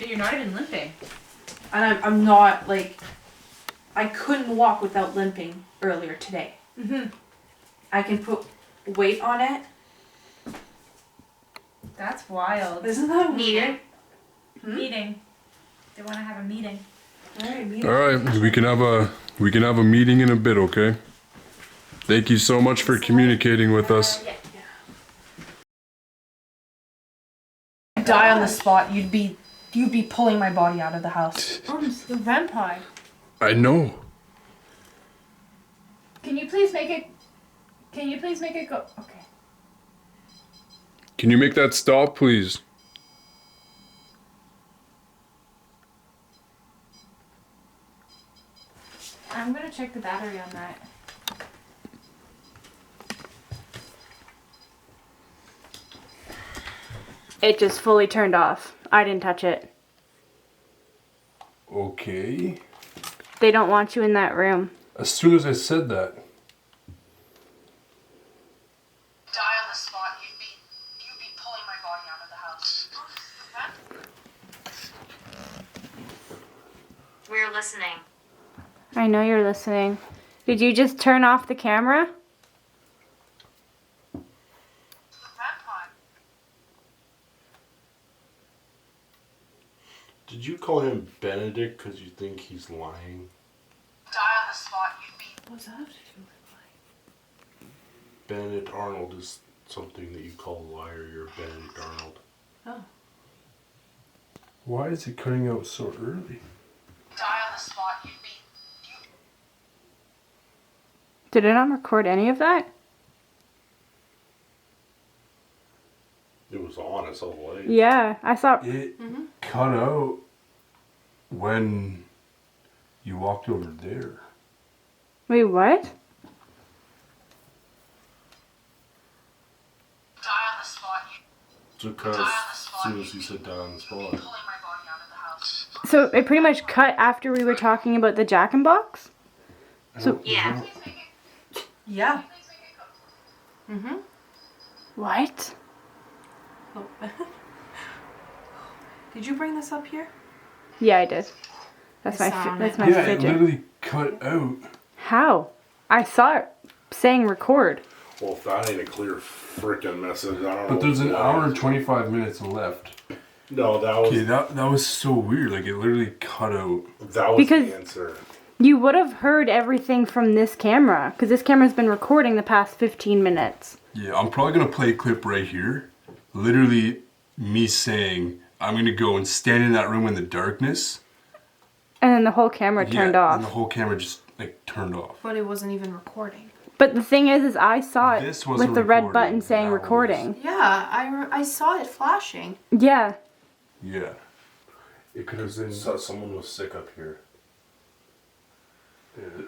you're not even limping. And I'm not, like, I couldn't walk without limping earlier today. Mhm. I can put weight on it. That's wild. Isn't that Meeting. weird? Meeting. They want to have a meeting. Alright, All right, we can have a meeting in a bit, okay? Thank you so much for communicating with us. die on the spot, you'd be pulling my body out of the house. The vampire. I know. Can you please make it go? Okay. Can you make that stop, please? I'm gonna check the battery on that. It just fully turned off. I didn't touch it. Okay. They don't want you in that room. As soon as I said that. Die on the spot, you'd be pulling my body out of the house. We're listening. I know you're listening. Did you just turn off the camera? Did you call him Benedict because you think he's lying? Die on the spot, you'd be. What's that have to do with Benedict Arnold is something that you call a liar. You're Benedict Arnold. Oh. Why is it cutting out so early? Die on the spot, you'd be. Did it not record any of that? It was on. I saw the light. Yeah, I thought. It cut out when you walked over there. Wait, what? Die on the spot, you'd Because as soon as you said die on the spot. pulling my body out of the house. So it pretty much cut after we were talking about the Jack in Box? So Yeah. Yeah. Mm-hmm. what? Oh. Did you bring this up here? Yeah, I did. That's I my saw that's it. my Yeah, it fidget. literally cut out. How? I saw it saying record. Well, if that ain't a clear freaking message, I don't know. But there's an what hour is. and 25 minutes left. No, that was Okay, that was so weird. Like, it literally cut out. that was Because- the answer. You would have heard everything from this camera because this camera's been recording the past 15 minutes. Yeah, I'm probably going to play a clip right here. Literally me saying, I'm going to go and stand in that room in the darkness. And then the whole camera turned off. And the whole camera just, like, turned off. But it wasn't even recording. But the thing is I saw it This wasn't with the red recording, button saying that was- recording. Yeah, I saw it flashing. Yeah. Yeah. It could have been... So someone was sick up here.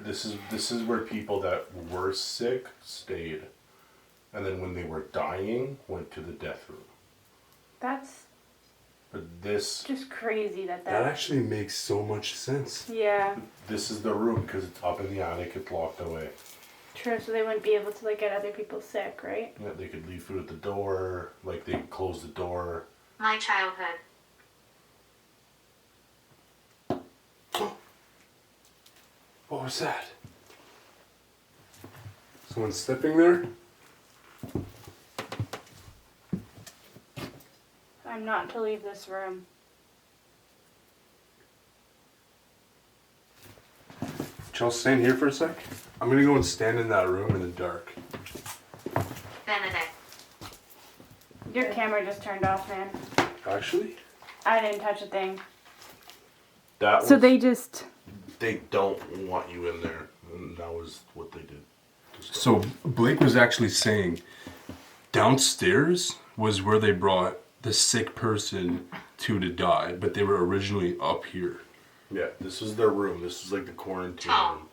This is where people that were sick stayed, and then when they were dying, went to the death room. That's But this just crazy that That actually makes so much sense. Yeah. this is the room because it's up in the attic. It's locked away. True, so they wouldn't be able to like get other people sick, right? Yeah, they could leave food at the door. Like they could close the door. My childhood. What was that? Someone stepping there? I'm not to leave this room. Y'all staying here for a sec? I'm gonna go and stand in that room in the dark. Benedict. Your camera just turned off, man. Actually? I didn't touch a thing. That So was, they just they don't want you in there, and that was what they did. So Blake was actually saying downstairs was where they brought the sick person to die, but they were originally up here. Yeah, this is their room. This is like the quarantine Tall. room.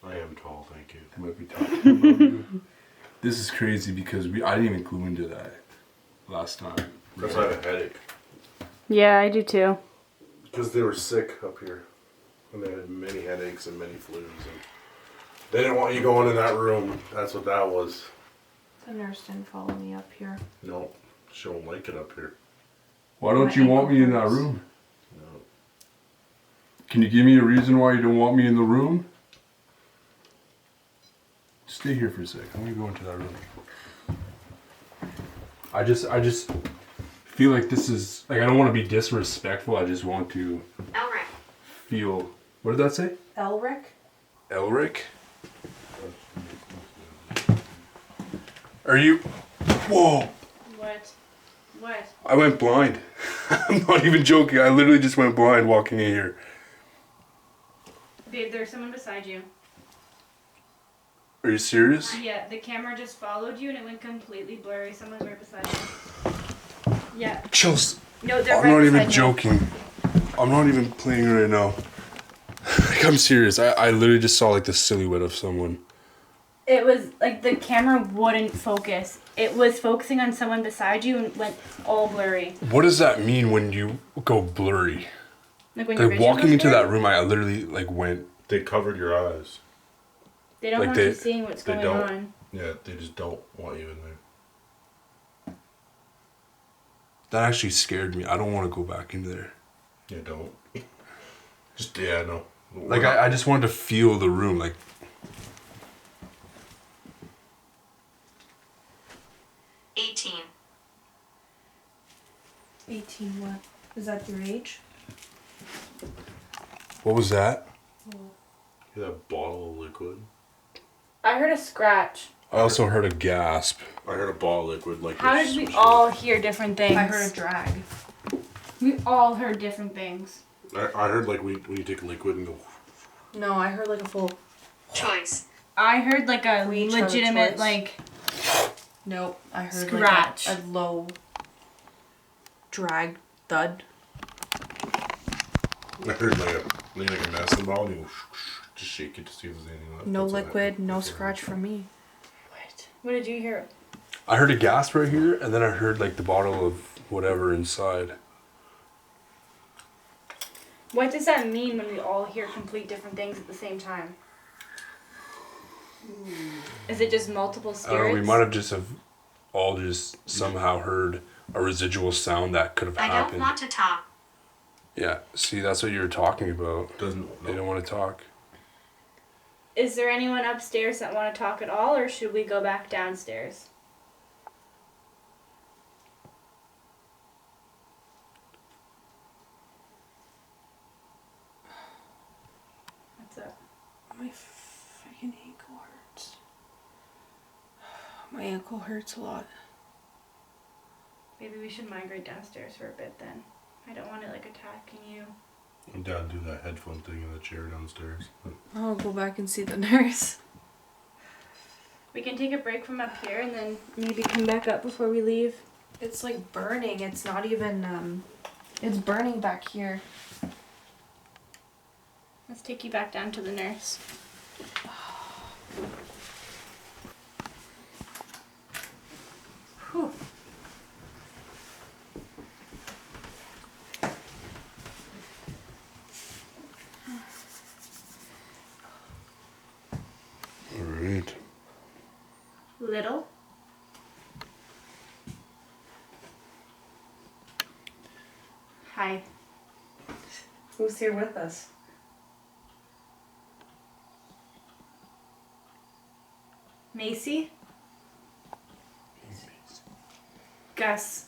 I am tall, thank you. They might be talking about you. This is crazy because I didn't even clue into that last time. Because I have a headache. Yeah, I do too. Because they were sick up here. And they had many headaches and many flus. And they didn't want you going in that room. That's what that was. The nurse didn't follow me up here. No, she don't like it up here. Why don't My you want ankle me in that hurts. room? No. Can you give me a reason why you don't want me in the room? Stay here for a sec. I'm gonna go into that room. I just feel like this is like I don't want to be disrespectful. I just want to Elric. feel. What did that say? Elric? Elric? Are you? Whoa! What? What? I went blind. I'm not even joking. I literally just went blind walking in here. Babe, there's someone beside you. Are you serious? Yeah, the camera just followed you and it went completely blurry. Someone's right beside you. Yeah. Chills. No, they're I'm right not beside even you. joking. I'm not even playing right now. Like, I'm serious. I literally just saw like the silhouette of someone. It was like the camera wouldn't focus. It was focusing on someone beside you and went all blurry. What does that mean when you go blurry? Like when you're Like walking into that room, I literally like went. They covered your eyes. They don't like want they- you seeing what's they going don't. on. Yeah, they just don't want you in there. That actually scared me. I don't want to go back into there. Yeah, don't. Just yeah, no. Like I just wanted to feel the room. Like 18. 18 what? Is that your age? what was that? that bottle of liquid. I heard a scratch. I also heard a gasp. I heard a ball of liquid like. How this. did we all hear different things? I heard a drag. We all heard different things. I heard like when you take liquid and go. No, I heard like a full. Choice. I heard like a We each have a legitimate choice. like Nope, I heard Scratch. like a low drag thud. I heard like a medicine ball and you go just shake it to see if there's anything left. No That's all I liquid, heard. no scratch from me. what did you hear? I heard a gasp right here, and then I heard like the bottle of whatever inside. What does that mean when we all hear complete different things at the same time? Is it just multiple I don't spirits? know. We might have just all just somehow heard a residual sound that could have I don't happened. want to talk. Yeah. See, that's what you were talking about. Doesn't. They don't want to talk. Is there anyone upstairs that want to talk at all, or should we go back downstairs? What's up? My freaking ankle hurts. My ankle hurts a lot. Maybe we should migrate downstairs for a bit then. I don't want it like attacking you. My dad do that headphone thing in the chair downstairs. I'll go back and see the nurse. We can take a break from up here and then maybe come back up before we leave. It's like burning. It's not even, it's burning back here. Let's take you back down to the nurse. Whew. All right. Little. Hi. Who's here with us? Macy. Gus.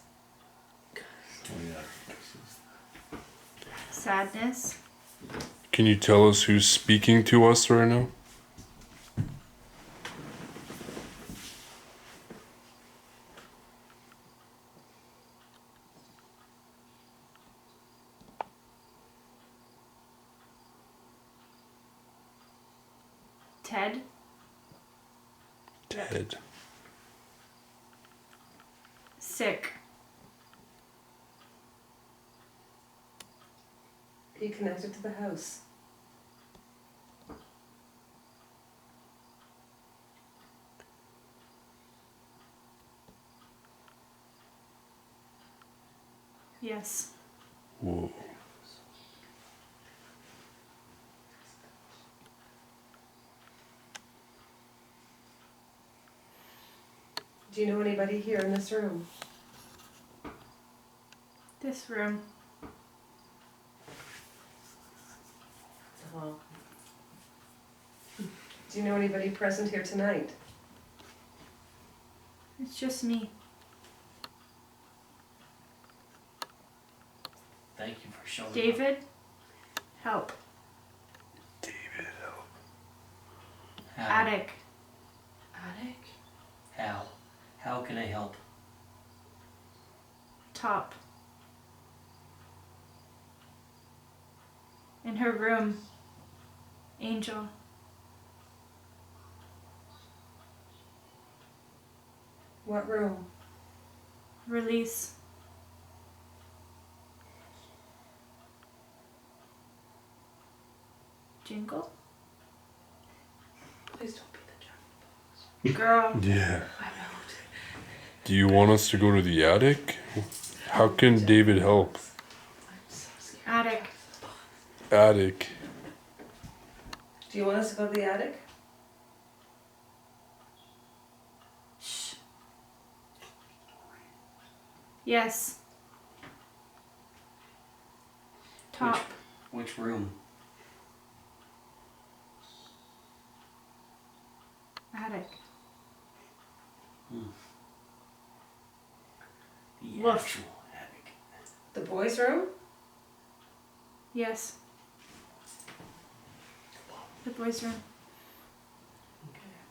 Sadness. Can you tell us who's speaking to us right now? Ted. Ted. Sick. Are you connected to the house? Yes. Whoa. Do you know anybody here in this room? This room. Do you know anybody present here tonight? It's just me. Thank you for showing up. David, help. How? Attic. Attic? How? How can I help? Top. In her room. Angel. What room? Release. Jingle? Please don't be the Jack. Girl. Yeah. I know. Do you want us to go to the attic? How can David help? I'm so scared. Attic. Attic. Do you want us to go to the attic? Shh. Yes. Top. Which room? Attic. The Woof. actual attic. The boys' room? Yes. The boys' room.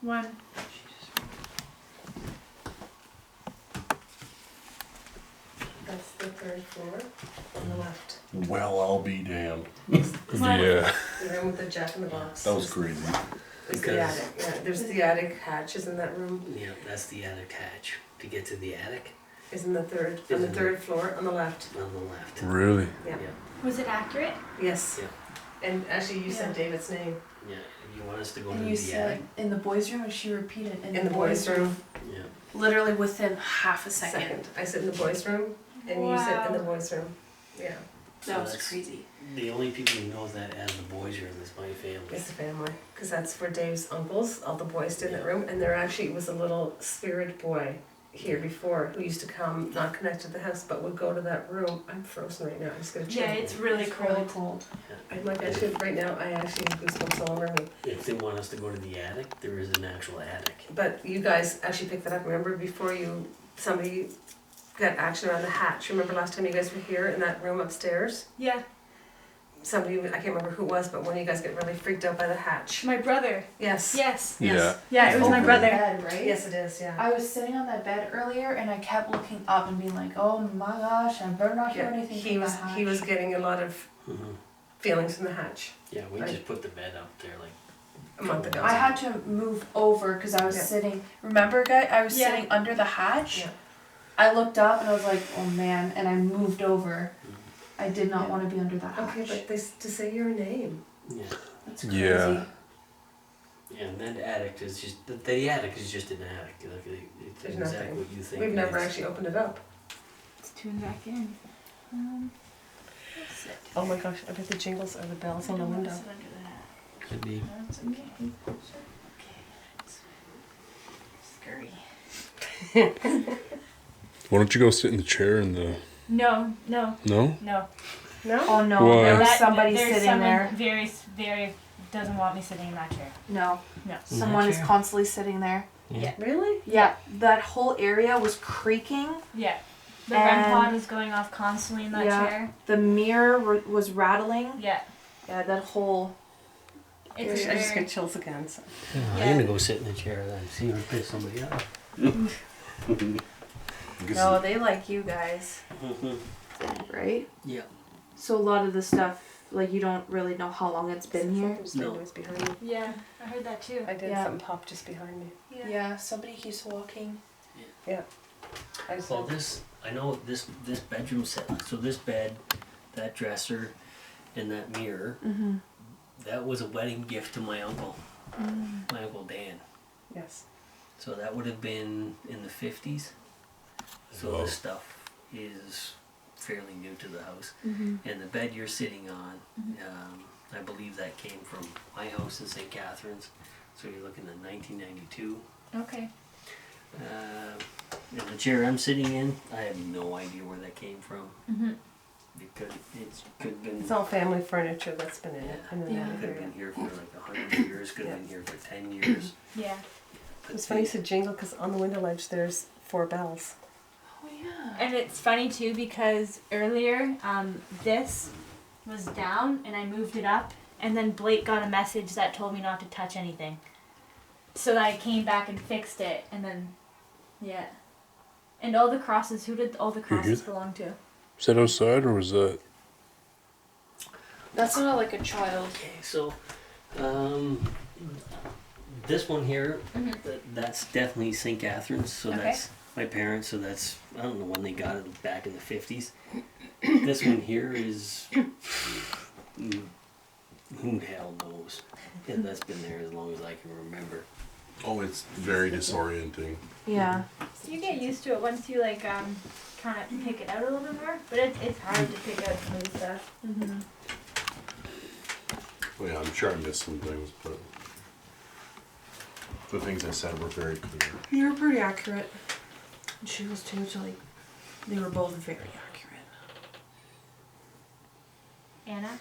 One. That's the third floor on the left. Well, I'll be damned. Yeah. The room with the Jack in the Box. That was crazy. Is the Because- attic. Yeah, there's the attic hatches in that room. Yeah, that's the attic hatch. To get to the attic Is in the third on the third floor on the left. on the left. Really? Yeah. Yeah. Was it accurate? Yes. Yeah. And actually, you said Yeah. David's name Yeah. If you want us to go And to you the said attic. in the boys' room, and she repeated in the boys' room. Yeah. Literally within half a second. Second. I said in the boys' room, and you said in the Wow. boys' room. Yeah, So That was that's- crazy. The only people who know that as the boys' room is my family. it's the family, because that's where Dave's uncles, all the boys, did in that room, and there actually was a little spirit boy here before who used to come, not connected to the house, but would go to that room. I'm frozen right now. I'm just gonna chill. Yeah, it's really cold. cold. I'm like actually right now. I actually have goosebumps all over me. If they want us to go to the attic, there is an actual attic. But you guys actually picked that up. Remember before somebody got action around the hatch. Remember last time you guys were here in that room upstairs? Yeah. Somebody, I can't remember who it was, but one of you guys get really freaked out by the hatch. My brother. Yes. Yes. Yeah. Yeah, it was my Over brother. the bed, right? Yes, it is. Yeah. I was sitting on that bed earlier, and I kept looking up and being like, "Oh my gosh, I better not hear Yeah. anything He from was the hatch." he was getting a lot of Mm-hmm. feelings from the hatch Yeah, we Right. just put the bed up there like. a month ago. I had to move over because I was Yeah. sitting. Remember, guy? I was Yeah. sitting under the hatch. Yeah. I looked up and I was like, "Oh man!" And I moved over. Mhm. I did not Yeah. want to be under the hatch. Okay, but to say your name. Yeah. That's crazy. Yeah. Yeah, and then the attic is just the attic is just an attic. Like it's There's exactly nothing. what you think. We've it never is. actually opened it up. Let's tune back in. What's it? Oh my gosh! I bet the jingles are the bells on the window. Could be. That's okay. Scurry. Why don't you go sit in the chair in the... No, no, No? no. No. Oh no, Why? there was That- somebody there's sitting someone there. Very, very doesn't want me sitting in that chair. No, No. someone is chair? constantly sitting there. Really? Yeah, that whole area was creaking. Yeah. The And- REM pod is going off constantly in that Yeah. chair. The mirror was rattling. Yeah. Yeah, that whole. It's I just very, get chills again. So. I'm Yeah. gonna go sit in the chair then. See her piss somebody off. No, they like you guys, right? Yeah. So a lot of the stuff, like you don't really know how long it's been here. No. Noise behind me. yeah, I heard that too. I did Yeah. something pop just behind me. Yeah, somebody keeps walking. I just Well, this I know this bedroom set. So this bed, that dresser, and that mirror. Mm-hmm. That was a wedding gift to my uncle. My uncle Dan. yes. So that would have been in the 50s. So Wow. this stuff is fairly new to the house. Mm-hmm. And the bed you're sitting on, I believe that came from my house in St. Catharines. So you're looking at 1992. Okay. And the chair I'm sitting in, I have no idea where that came from. Mm-hmm. It could have been. It's all family furniture that's been in it. Yeah. In the Yeah. area. Could have been here for like 100 years. Could have been here for 10 years. Yeah. It's funny you said jingle because on the window ledge there's 4 bells. Oh yeah. And it's funny too because earlier, this was down and I moved it up, and then Blake got a message that told me not to touch anything. So I came back and fixed it, and then, yeah. And all the crosses. Who did all the crosses belong to? Is that outside or was that? That sounded like a child. Okay, so this one here, that's definitely St. Catherine's. So Okay. that's my parents. So that's, I don't know when they got it, back in the 50s. This one here is who the hell knows? Yeah, that's been there as long as I can remember. Oh, it's very disorienting. Yeah. So you get used to it once you like kind of pick it out a little bit more, but it's hard to pick out some of the stuff. Mm-hmm. Well, yeah, I'm sure I missed some things, but the things I said were very clear. You were pretty accurate. And she was too, so like, they were both very accurate. Anna.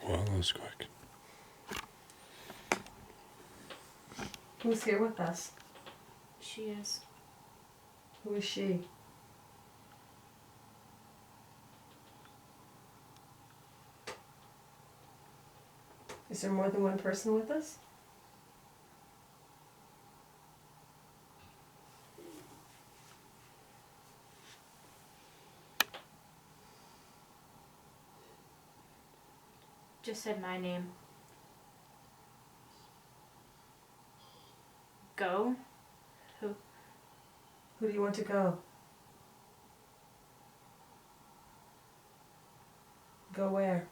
Wow, that was quick. Who's here with us? She is. Who is she? Is there more than one person with us? Just said my name. Go? Who? Who do you want to go? Go where?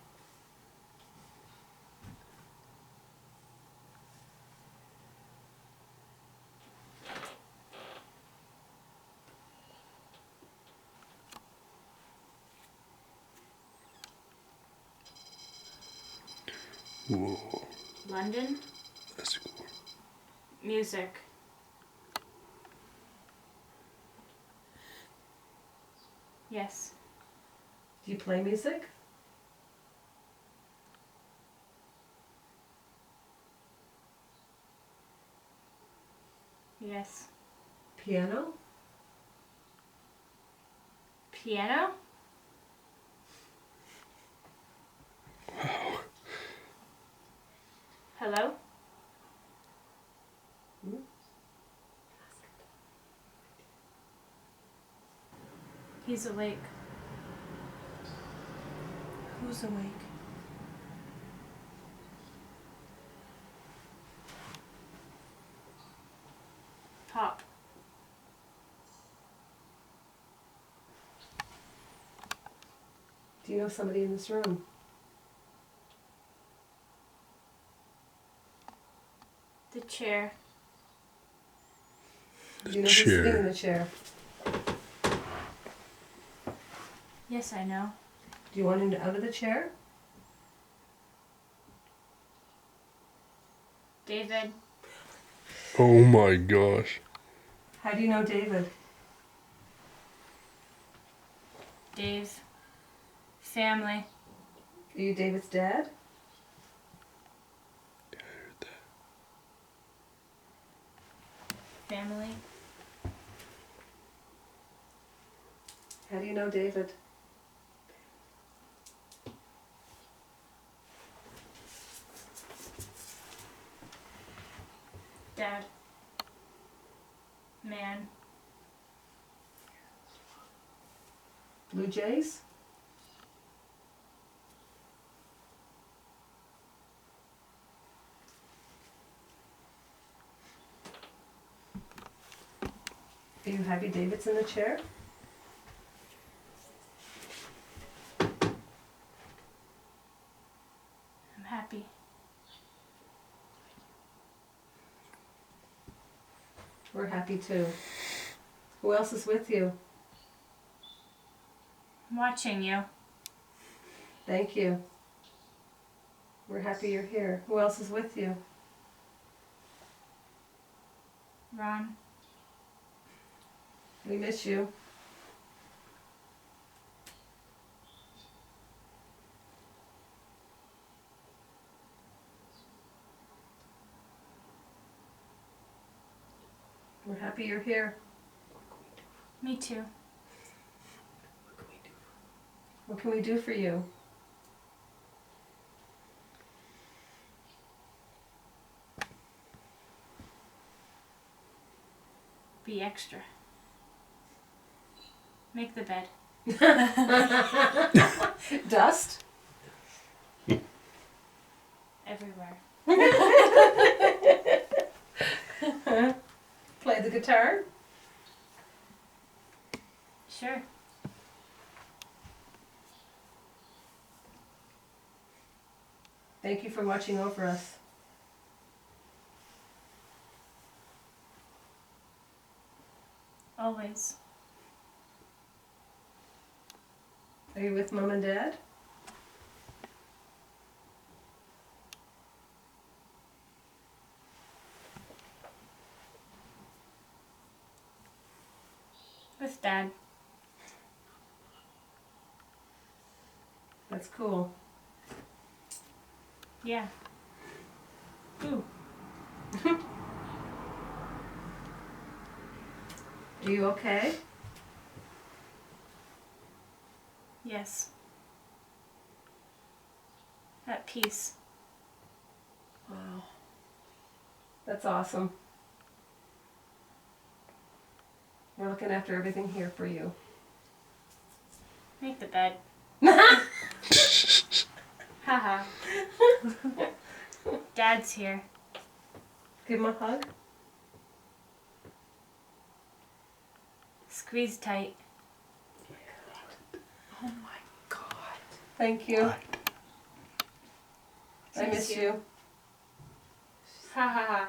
Whoa, London? that's cool. Music. Yes. Do you play music? Yes. Piano? Piano? Hello? He's awake. Who's awake? Pop. Do you know somebody in this room? The chair. Do you know who's sitting in the chair? Yes, I know. Do you want him out of the chair? David. Oh my gosh. How do you know David? Dave. Family. Are you David's dad? Family. How do you know David? Dad. Man. Blue Jays? Are you happy David's in the chair? I'm happy. We're happy too. Who else is with you? I'm watching you. Thank you. We're happy you're here. Who else is with you? Ron. We miss you. We're happy you're here. Me too. What can we do for you? Be extra. Make the bed. Dust? Everywhere. Play the guitar? Sure. Thank you for watching over us. Always. Are you with Mom and Dad? With Dad. That's cool. Yeah. Ooh. Are you okay? Yes. At peace. Wow. That's awesome. We're looking after everything here for you. Make the bed. Haha. Dad's here. Give him a hug. Squeeze tight. Oh my god. Thank you. I miss you. Ha ha ha.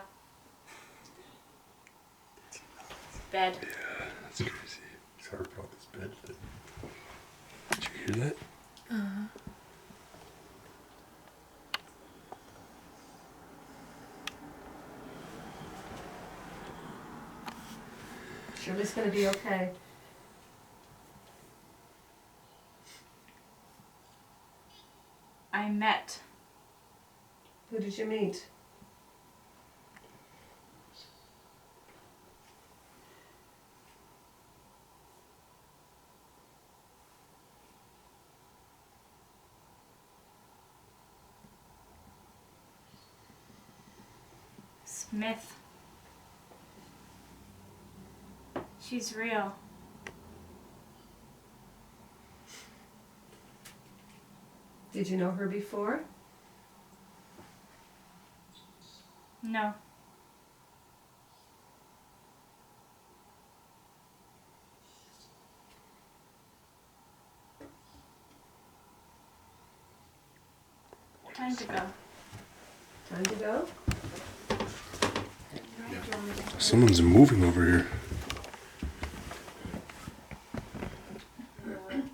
Bed. That's crazy. Sorry about this bed thing. Did you hear that? Shirley's gonna be okay. I met. Who did you meet? Smith. She's real. Did you know her before? No. Time to go. Time to go? Someone's moving over here.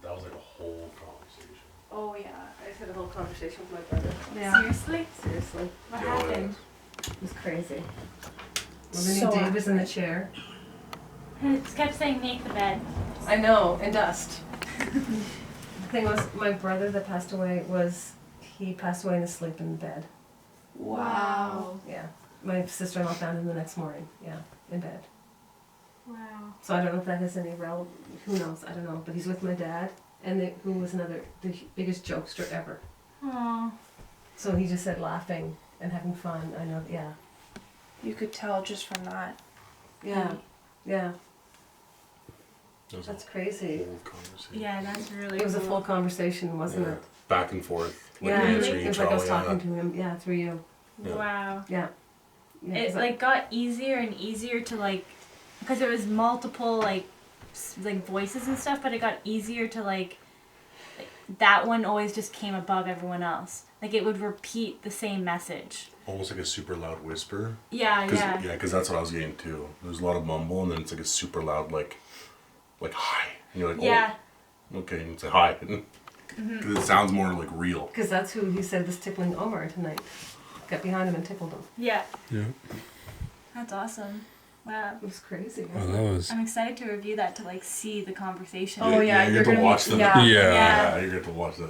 That was like a whole conversation. Oh yeah, I just had a whole conversation with my brother. Seriously? Seriously. What happened? It was crazy. Well, So then Dave was in the chair. It kept saying make the bed. I know, and dust. The thing was, my brother that passed away he passed away in his sleep in bed. Wow. Yeah. My sister-in-law found him the next morning. Yeah, in bed. Wow. So I don't know if that has any who knows, I don't know. But he's with my dad, and who was the biggest jokester ever. Oh. So he just said laughing and having fun. I know, yeah. You could tell just from that. Yeah, yeah. That was That's a crazy. whole conversation. Yeah, that's really It was a cool. full conversation, wasn't Yeah. it? Back and forth. Like Yeah, answering it was each like I was other, talking to him, yeah, through you. Yeah. Wow. Yeah. Yeah, It 'cause like got easier and easier to like, because it was multiple like voices and stuff, but it got easier to like that one always just came above everyone else. Like it would repeat the same message. Almost like a super loud whisper. Yeah, Cause, yeah. yeah, because that's what I was getting too. There's a lot of mumble, and then it's like a super loud, like hi. And you're like, Yeah. oh, okay, and it's like hi. Because it sounds more like real. Because that's who he said was tickling Omar tonight. Got behind him and tickled him. Yeah. Yeah. That's awesome. Wow. It was crazy. Oh, that was. I'm excited to review that to like see the conversation. Oh, yeah, you you're get to gonna watch be- them. yeah. Yeah. You get to watch that.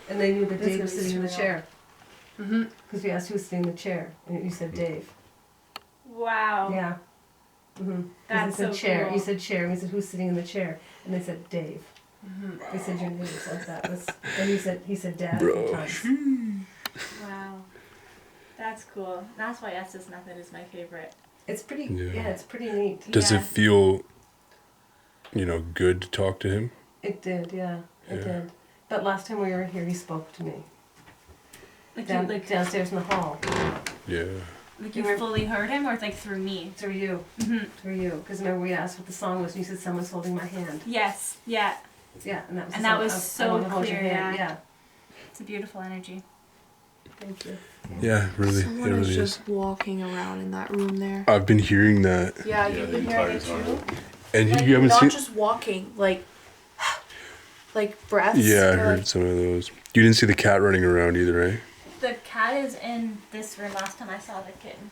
And they knew that It's Dave gonna was be sitting in the surreal. chair. Mm-hmm. Because we asked who was sitting in the chair, and you said Dave. Wow. Yeah. That's he said so chair. cool. You said chair. And he said, who's sitting in the chair? And they said, Dave. They said your name. So that was. And he said Dad a few times. Wow. That's cool. That's why Estes Method is my favorite. It's pretty. Yeah. Yeah, it's pretty neat. Does Yeah. it feel, good to talk to him? It did. Yeah, it Yeah. did. But last time we were here, he spoke to me Like downstairs in the hall Yeah. like you fully heard him, or like through me? through you. Mm-hmm. Through you. Because remember we asked what the song was, and you said someone's holding my hand. Yes. Yeah. Yeah, and that was. And the that song, was I so wanna hold your clear, hand. yeah. It's a beautiful energy. Thank you. Yeah, really. Someone it is really just is. walking around in that room there. I've been hearing that. Yeah, you've been hearing it too. And Like, you haven't not seen. just walking, like breaths. Yeah, I They're heard like- some of those. You didn't see the cat running around either, right? The cat is in this room. Last time I saw the kitten,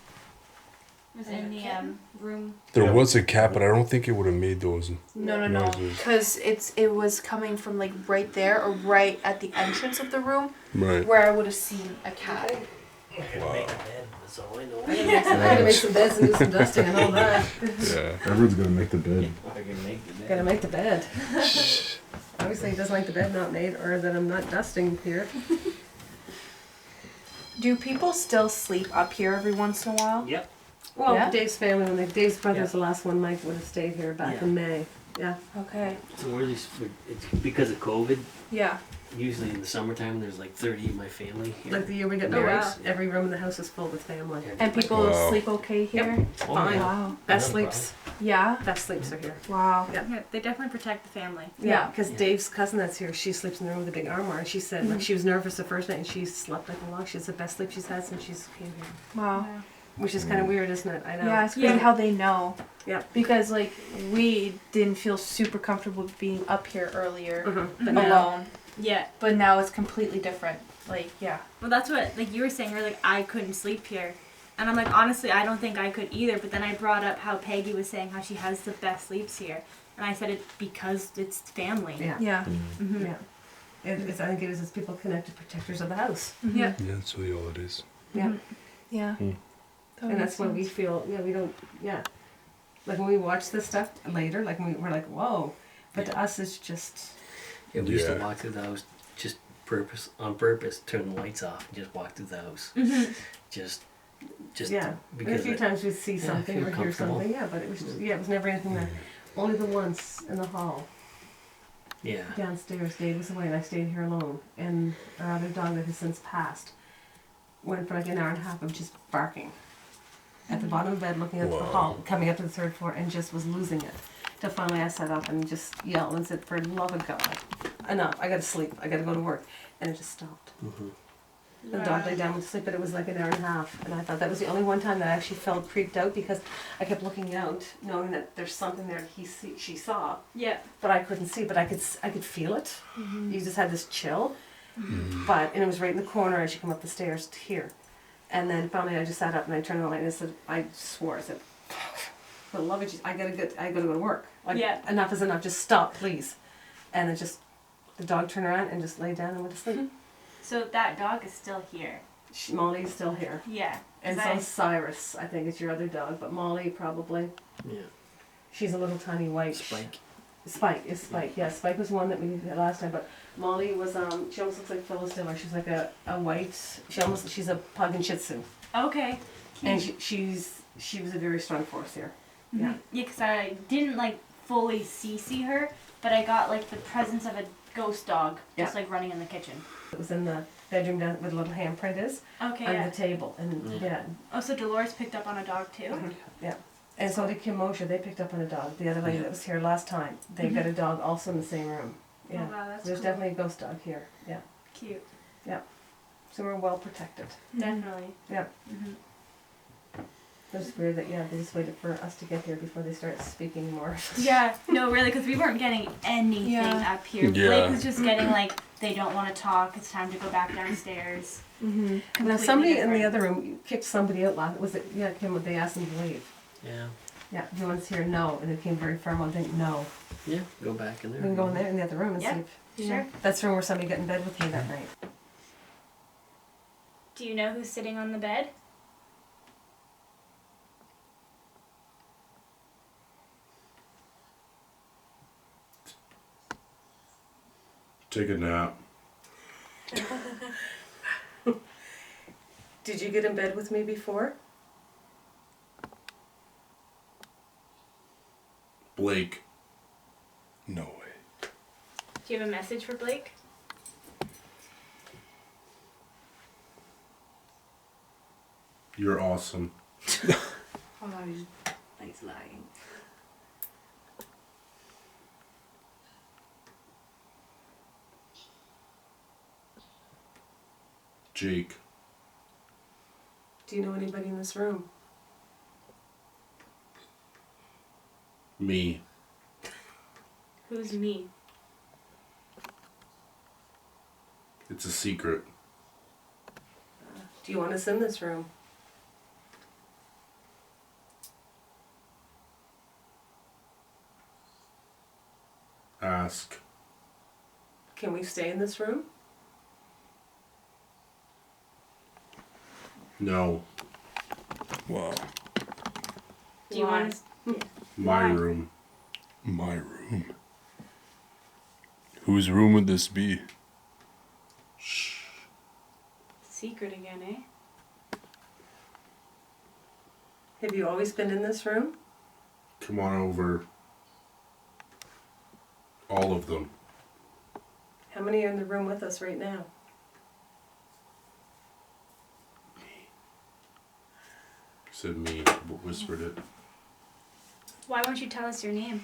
it was in the room. There was a cat, but I don't think it would have made those. No, noises. because it was coming from like right there or right at the entrance of the room Right. where I would have seen a cat. I gotta make a bed, that's all I know. I gotta make some beds and do some dusting and all that. Yeah. Everyone's gonna make the bed. I can make the bed. Gotta make the bed. Obviously, he doesn't like the bed not made, or that I'm not dusting here. Do people still sleep up here every once in a while? Yep. Well, Yeah? Dave's family, Dave's brother's Yeah. the last one. Mike would have stayed here back Yeah. in May. Yeah. Okay. So we're just, it's because of COVID, Yeah. usually in the summertime, there's like 30 of my family here. Like the year we got Oh, married, wow. every room in the house is full with family. And people Wow. sleep okay here? Oh, Fine. yeah. Wow. Best No sleeps. Yeah. Best sleeps are here. Wow. Yeah. Yeah, they definitely protect the family. Yeah, because Yeah. Dave's cousin that's here, she sleeps in the room with a big armoire. And she said, like, she was nervous the first night and she slept like a log. She said the best sleep she's had since she's came here. Wow. Which is kind of weird, isn't it? I know. Yeah, it's crazy Yeah. how they know. Yeah. Because like we didn't feel super comfortable being up here earlier But now, alone, Yeah. but now it's completely different. Like yeah. Well, that's what like you were saying. You're like, I couldn't sleep here, and I'm like, honestly, I don't think I could either. But then I brought up how Peggy was saying how she has the best sleeps here, and I said it because it's family. yeah. Yeah. Mm-hmm. Yeah. It's, I think it is as people connected protectors of the house. Yeah. Yeah, that's really all it is. Yeah. Yeah. Hmm. That And that's makes why we sense. feel, yeah, we don't, yeah. Like when we watch this stuff later, like we're like, whoa. But to us, it's just, Yeah, we used to Yeah. walk through the house just on purpose, turn the lights off and just walk through the house. Mm-hmm. Just yeah. And a because few times we'd see yeah, something feel or hear comfortable. something, yeah, but it was just, yeah, it was never anything that, only the once in the hall. yeah. Downstairs, Dave was away and I stayed here alone. And our other dog that has since passed went for like an hour and a half of just barking at the bottom of the bed, looking up the Wow. hall, coming up to the third floor, and just was losing it. Till finally I sat up and just yelled and said, for the love of God, enough, I gotta sleep, I gotta go to work. And it just stopped. Mm-hmm. The dog lay down with sleep, but it was like an hour and a half. And I thought that was the only one time that I actually felt creeped out because I kept looking out, knowing that there's something there she saw, Yeah. but I couldn't see, but I could feel it. You just had this chill. But, and it was right in the corner as you come up the stairs to here. And then finally I just sat up and I turned on the light and I said, I swore, I said, for the love of Jesus, I gotta go to work. Like, Yeah. enough is enough, just stop, please. And it just, the dog turned around and just lay down and went to sleep. So that dog is still here. Molly's still here. Yeah. And 'Cause so I- Cyrus, I think, is your other dog, but Molly probably. Yeah. She's a little tiny white. Spike. Spike is Spike. Yeah, Spike was one that we had last time, but Molly was she almost looks like Phyllis Diller. She's like a white. She's a pug and Shih Tzu, Okay. and she was a very strong force here. Yeah. Yeah, because I didn't like fully see her, but I got like the presence of a ghost dog just Yeah. like running in the kitchen. It was in the bedroom down where the little handprint is Okay. under Yeah. the table, and yeah, Oh, so Dolores picked up on a dog too. yeah. And so did Kim Mosher. They picked up on a dog. The other lady Yeah. that was here last time, they got a dog also in the same room. Yeah. Oh wow, that's There's cool. definitely a ghost dog here. Yeah. Cute. So we're well protected. Definitely. Yeah. Mhm. It's weird that they just waited for us to get here before they start speaking more. Yeah. No, really, because we weren't getting anything Yeah. up here. Yeah. Blake was just getting like they don't want to talk. It's time to go back downstairs. Mm-hmm. Now Completely somebody in the different. other room kicked somebody out last. Was it? Yeah, Kim. They asked them to leave. Yeah. Yeah. Do you want us here? No. And it came very firm on thing. No. Yeah. Go back in there. We can go in there in the other room and Yeah. see. If, Sure. That's the room where somebody got in bed with me that night. Do you know who's sitting on the bed? Take a nap. Did you get in bed with me before? Blake. No way. Do you have a message for Blake? You're awesome. Oh no, he's lying. Jake. Do you know anybody in this room? Me. Who's me? It's a secret. Do you want us in this room? Ask. Can we stay in this room? No. Wow. Do you want us? My Why? room. My room. Whose room would this be? Secret again, eh? Have you always been in this room? Come on over. All of them. How many are in the room with us right now? Said me, but whispered it. Why won't you tell us your name?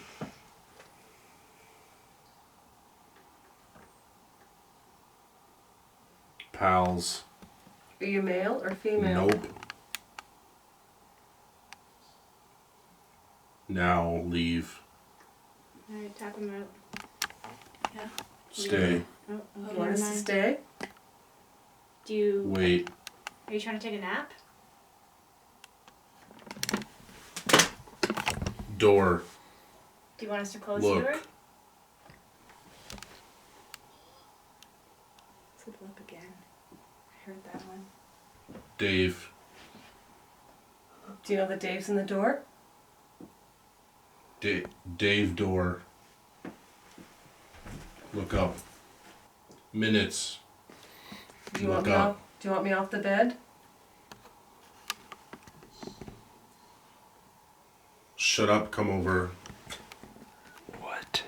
Pals. Are you male or female? Nope. Now leave. Alright, tap him out. Stay. Oh, You want us to stay? Do you... Wait. Are you trying to take a nap? Door. Do you want us to close Look. the door? Flip up again. I heard that one. Dave. Do you know that Dave's in the door? Dave door. Look up. Minutes. Do you want Look me up. off? Do you want me off the bed? Shut up, come over. What?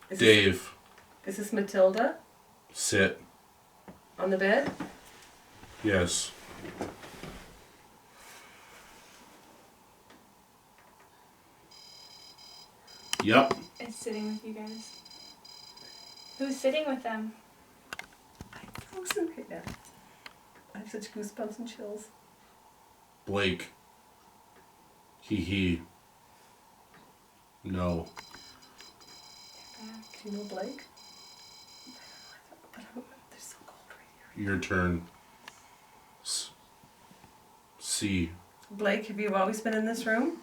Is Dave. This, is this Matilda Sit. on the bed? Yes. Yep. It's sitting with you guys. Who's sitting with them? I'm frozen right now. I have such goosebumps and chills. Blake. He. No. Do you know Blake? They're so cold right here. Your turn. C. Blake, have you always been in this room?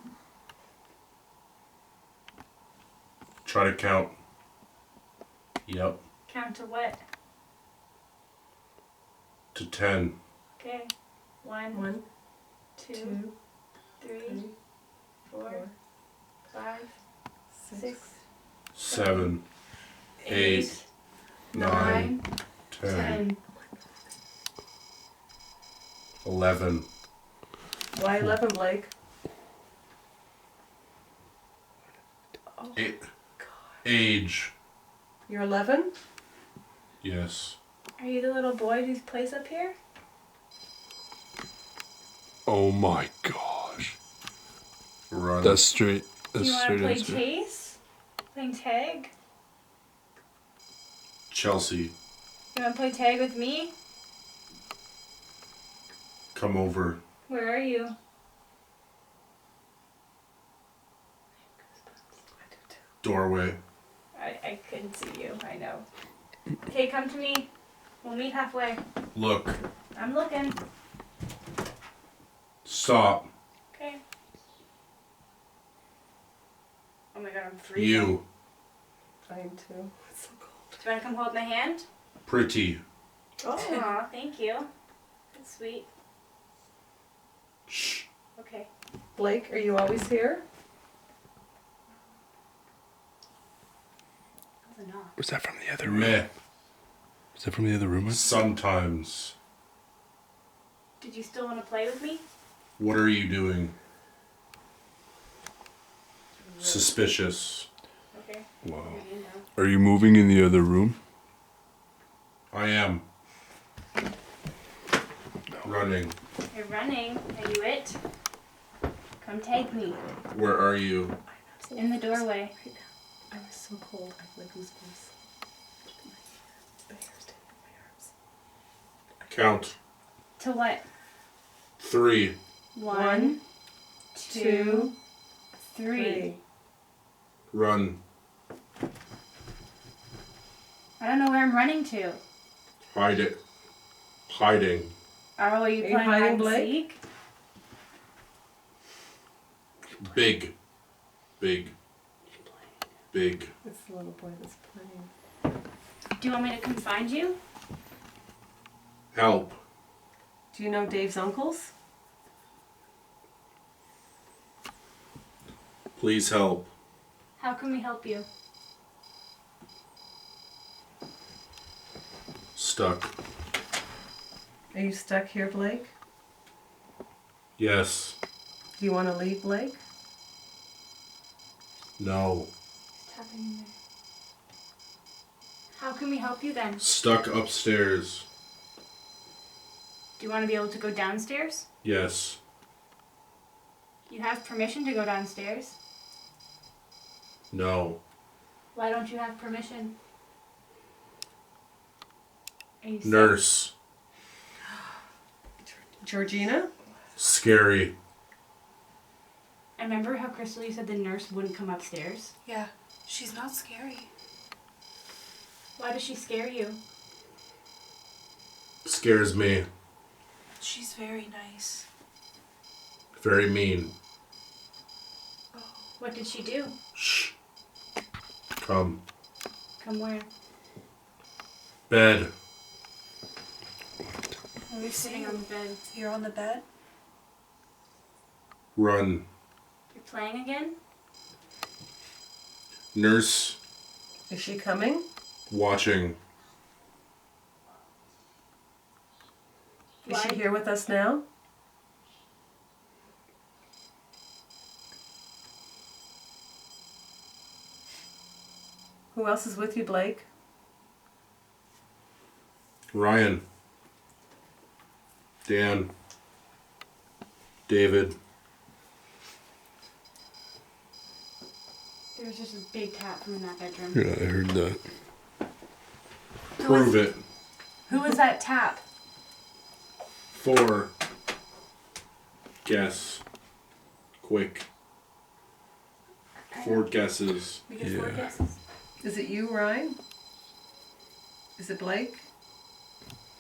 Try to count. Yep. Count to what? To 10. Okay. 1, 1, 2, 2, 3, 3, 4, 5, 6, 7. 8. 9. 10. 10. 11. Why 11, Blake? Age. You're 11? Yes. Are you the little boy who plays up here? Oh my gosh. Run. That's straight. Do That's you want to straight play answer. chase? Playing tag? Chelsea. You want to play tag with me? Come over. Where are you? Doorway. I couldn't see you, I know. Okay, come to me. We'll meet halfway. Look. I'm looking. Stop. Okay. Oh my god, I'm freezing. You. I am too. It's so cold. Do you want to come hold my hand? Pretty. Aw, thank you. That's sweet. Shh. Okay. Blake, are you always here? a knock. Was that from the other room? Meh. Was that from the other room? Sometimes. Did you still want to play with me? What are you doing? Suspicious. Okay. Wow. You're in now. Are you moving in the other room? I am. Running. You're running. Are you it? Come take me. Where are you? In the doorway. I was so cold. I feel like goosebumps. My hair's standing on my arms. Count. To what? 3. 1, 2, 3. Run. I don't know where I'm running to. Hide it. Hiding. Oh, are you Are you playing hide hiding, and Blake? seek? Big. Big. Big. It's the little boy that's playing. Do you want me to come find you? Help. Do you know Dave's uncles? Please help. How can we help you? Stuck. Are you stuck here, Blake? Yes. Do you want to leave, Blake? No. Tapping in there. How can we help you then? Stuck upstairs. Do you want to be able to go downstairs? Yes. You have permission to go downstairs. No. Why don't you have permission? Are you sick? Nurse. Georgina? Scary. I remember how Crystal, you said the nurse wouldn't come upstairs. Yeah, she's not scary. Why does she scare you? Scares me. She's very nice. Very mean. What did she do? Shh. Come. Come where? Bed. Are we sitting on the bed? You're on the bed? Run. You're playing again? Nurse. Is she coming? Watching. Is Why? she here with us now? Who else is with you, Blake? Ryan. Dan. David. There was just a big tap from in that bedroom. Yeah, I heard that. Prove it. Who was that tap? 4. Guess. Quick. 4 guesses. We get 4 Yeah. guesses. Is it you, Ryan? Is it Blake?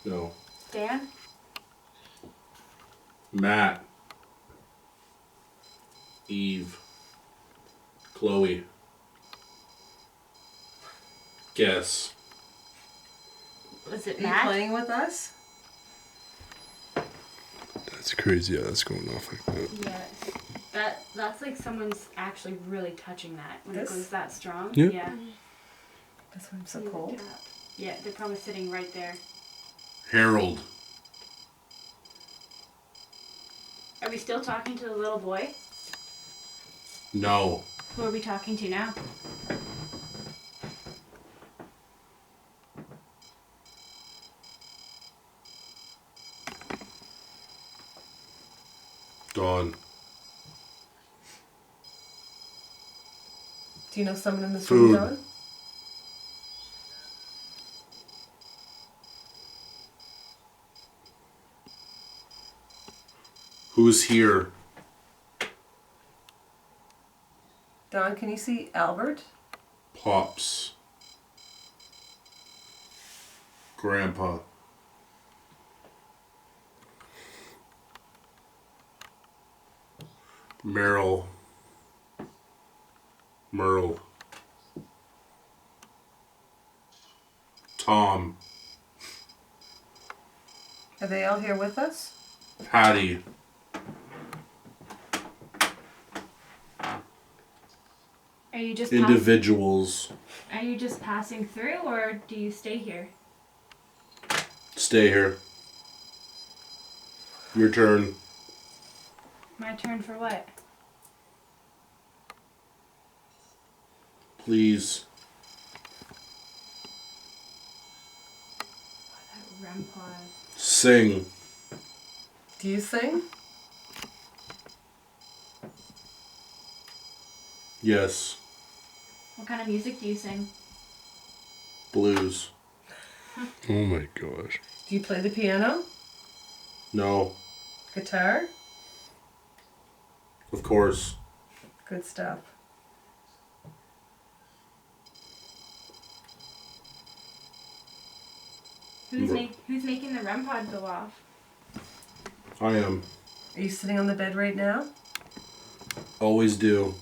No. Dan? Matt. Eve. Chloe. Guess. Was it Are you Matt? playing with us? That's crazy. Yeah, that's going off like that. Yes. That's like someone's actually really touching that when This? it goes that strong. Yeah. Yeah. That's why I'm so See the cold. tap. Yeah, they're probably sitting right there. Harold. Are we still talking to the little boy? No. Who are we talking to now? Dawn. Do you know someone in this Food. room, Don? Who's here? Don, can you see Albert? Pops. Grandpa. Merle. Merle. Tom. Are they all here with us? Are you just Individuals. Are you just passing through, or do you stay here? Stay here. Your turn. My turn for what? Please. That REM pod. Sing. Do you sing? Yes. What kind of music do you sing? Blues. Oh my gosh. Do you play the piano? No. Guitar? Of course. Good stuff. Who's making the REM pod go off? I am. Are you sitting on the bed right now? Always do.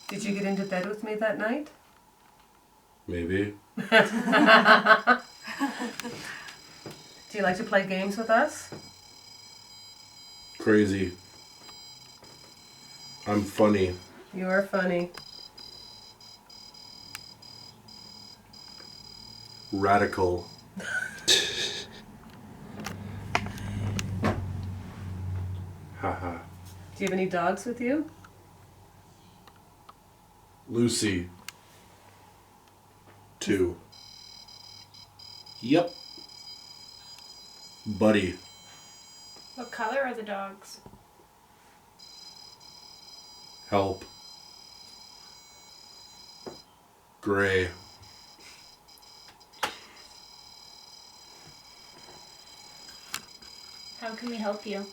Did you get into bed with me that night? Maybe. Do you like to play games with us? Crazy. I'm funny. You are funny. Radical. Haha. Do you have any dogs with you? Lucy. 2. Yep. Buddy. What color are the dogs? Help. Gray. How can we help you?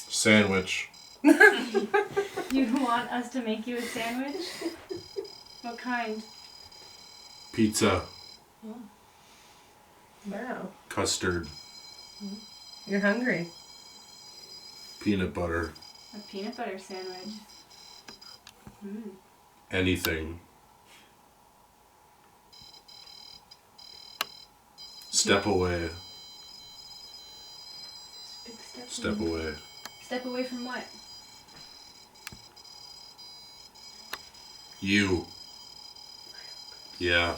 Sandwich. You want us to make you a sandwich? What kind? Pizza. Wow. Custard. You're hungry. Peanut butter. A peanut butter sandwich. Anything. Step away. Big step. Step away. Step away from what? You. Yeah.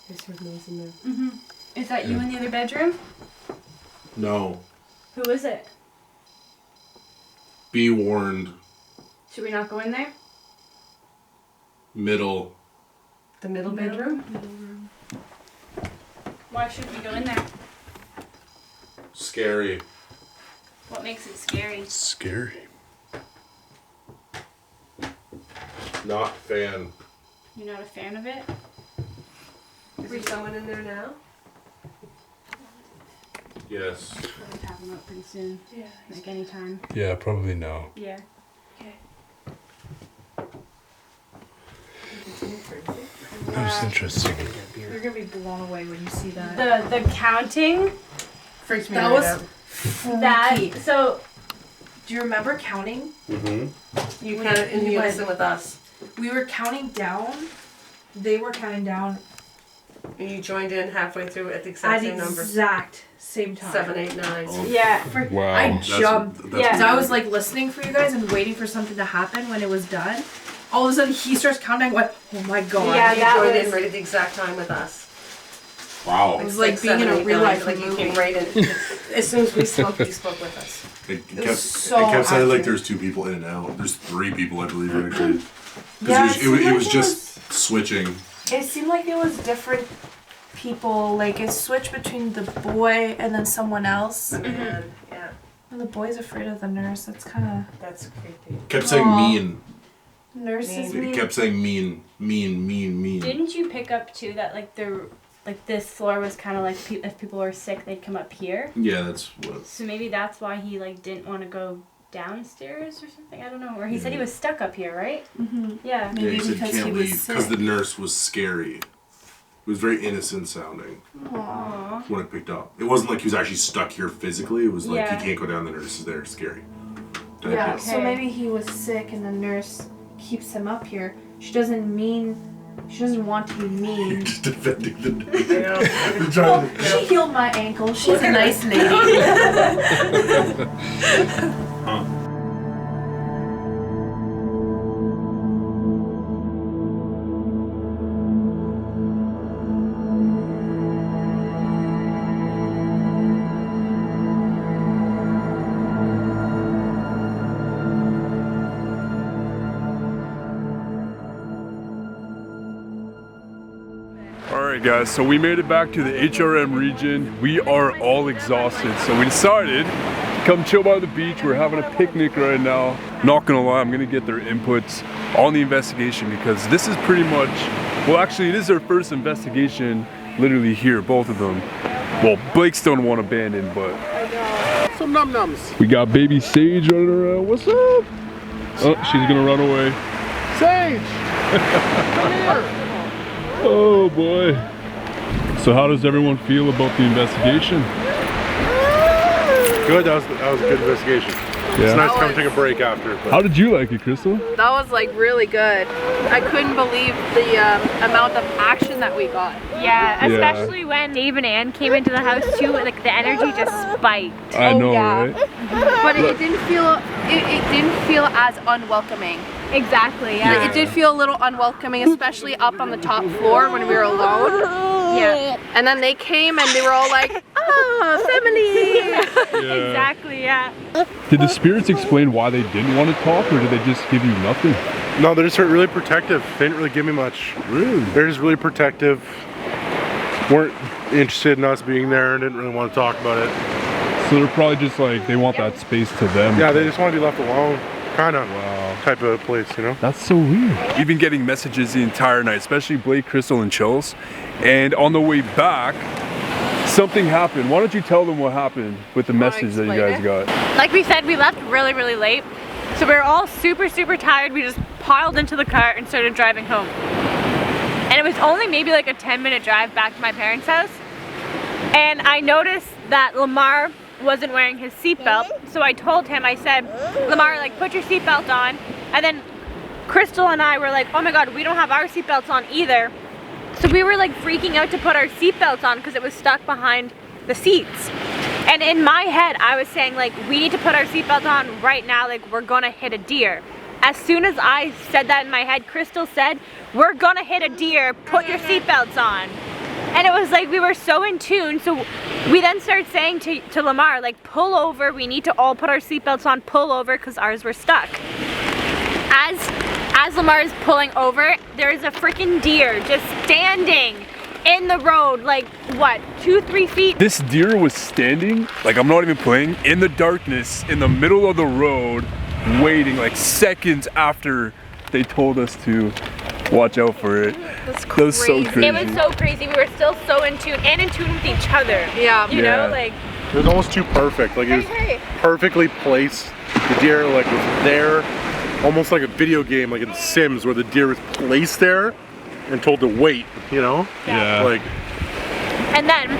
There's your nose in there. Mm-hmm. Is that you in the other bedroom? No. Who is it? Be warned. Should we not go in there? Middle. The middle bedroom? Why should we go in there? Scary. What makes it scary? Scary. Not fan. You're not a fan of it? Is there someone in there now? Yes. We'll have him up pretty soon. Yeah. Like anytime. Yeah, probably no. Yeah. I'm just interested. You're gonna be blown away when you see that. The counting, Freaked me That right was out. freaky. so Do you remember counting? Mm-hmm. You when counted in you unison with us. We were counting down. They were counting down And you joined in halfway through at the at exact the same number. exact same time. 7, 8, 9. Oh. yeah. Wow. I jumped. Yeah. Because I was like listening for you guys and waiting for something to happen when it was done. All of a sudden he starts counting. I went, oh my god. Yeah, You that joined in was- right at the exact time with us. Wow. It was like being in a 7, 8, real 9, life like you movie. came right in. As soon as we spoke, you spoke with us. It was kept, so it kept sounding like accurate. there's 2 people in and out. There's 3 people, I believe, actually. Yeah, Because it seemed it like was just switching. It seemed like it was different people. Like it switched between the boy and then someone else. The man, yeah, And the boy's afraid of the nurse. That's kind that's creepy. Kept saying Aw. mean. of nurses. It mean. kept saying mean. Didn't you pick up too that like this floor was kind of like if people were sick they'd come up here? Yeah, that's what. So maybe that's why he like didn't want to go downstairs or something. I don't know. Or he said he was stuck up here, right? Mm-hmm. Yeah. Yeah, Maybe he said because he can't was leave because sick. the nurse was scary. It was very innocent sounding Aww. when I picked up. It wasn't like he was actually stuck here physically. It was like Yeah. he can't go down. The nurse is there. Scary. Type Yeah. deal. So maybe he was sick and the nurse keeps him up here. She doesn't want to be mean. Just defending the nurse. You know, Trying to- She healed my ankle. She's a nice lady. Alright guys, so we made it back to the HRM region. We are all exhausted, so we decided to come chill by the beach. We're having a picnic right now. Not gonna lie, I'm gonna get their inputs on the investigation because this is pretty much, well actually it is their first investigation literally here, both of them. Well, Blake's still one abandoned, but Some num-nums. we got baby Sage running around. What's up? Oh, she's gonna run away. Sage! Come here! Oh boy. So how does everyone feel about the investigation? Good, that was a good investigation. Yeah. It's nice to come take a break after. But How did you like it, Crystal? That was like really good. I couldn't believe the amount of action that we got. Yeah, especially when Dave and Ann came into the house too, like the energy just spiked. I know, yeah. right? But it didn't feel as unwelcoming. Exactly, yeah. It did feel a little unwelcoming, especially up on the top floor when we were alone. Yeah. And then they came and they were all like, "Ah, family." Yeah. Exactly, yeah. Did the spirits explain why they didn't want to talk, or did they just give you nothing? no, they're just really protective. They didn't really give me much. Really? They're just really protective. Weren't interested in us being there and didn't really want to talk about it. So they're probably just like, they want that space to them. Yeah, they just want to be left alone. Kind of Wow. type of place, you know? That's so weird. We've been getting messages the entire night, especially Blake, Crystal, and Chills. And on the way back, something happened. Why don't you tell them what happened with the message that you guys got? Like we said, we left really, really late. So we were all super, super tired. We just piled into the car and started driving home. And it was only maybe like a 10-minute drive back to my parents' house. And I noticed that Lamar wasn't wearing his seatbelt. So I told him, I said, Lamar, like put your seatbelt on. And then Crystal and I were like, oh my God, we don't have our seatbelts on either. So we were like freaking out to put our seatbelts on because it was stuck behind the seats. And in my head, I was saying like, we need to put our seatbelt on right now, like we're gonna hit a deer. As soon as I said that in my head, Crystal said, we're gonna hit a deer, put your seatbelts on. And it was like, we were so in tune. So we then started saying to Lamar, like pull over, we need to all put our seatbelts on, pull over, because ours were stuck. As Lamar is pulling over, there is a freaking deer just standing in the road, like what, 2-3 feet? This deer was standing, like I'm not even playing, in the darkness, in the middle of the road, waiting like seconds after they told us to watch out for it. That's That was so crazy. It was so crazy. We were still so in tune and in tune with each other. Yeah. You know, like. It was almost too perfect. Like it was perfectly placed. The deer like was there, almost like a video game, like in Sims, where the deer was placed there and told to wait. You know? Yeah. Like. And then,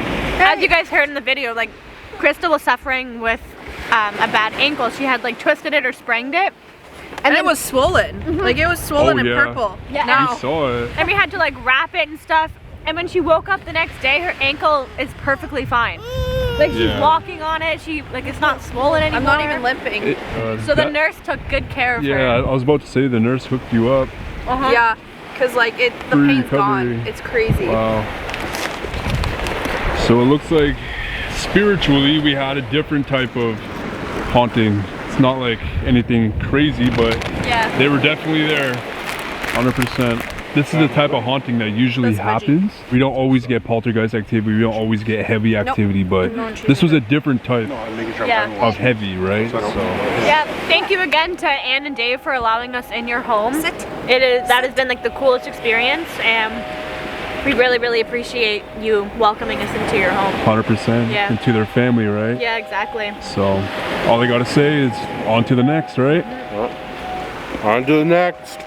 as you guys heard in the video, like Crystal was suffering with a bad ankle. She had like twisted it or sprained it. And it was swollen. Like it was swollen and purple. Yeah. We saw it. And we had to like wrap it and stuff. And when she woke up the next day, her ankle is perfectly fine. Like she's walking on it. She like it's not swollen anymore. I'm not even limping. So the nurse took good care of her. Yeah, I was about to say the nurse hooked you up. Yeah, because like the Free pain's recovery. gone. It's crazy. Wow. So it looks like spiritually we had a different type of haunting. It's not like anything crazy, but Yeah. they were definitely there, 100%. This is the type of haunting that usually happens. We don't always get poltergeist activity, we don't always get heavy activity, but this was a different type Yeah. of heavy, right? So Yeah, thank you again to Ann and Dave for allowing us in your home. That has been like the coolest experience, and we really, really appreciate you welcoming us into your home. 100% Yeah. into their family, right? Yeah, exactly. So all I gotta say is on to the next, right? On to the next.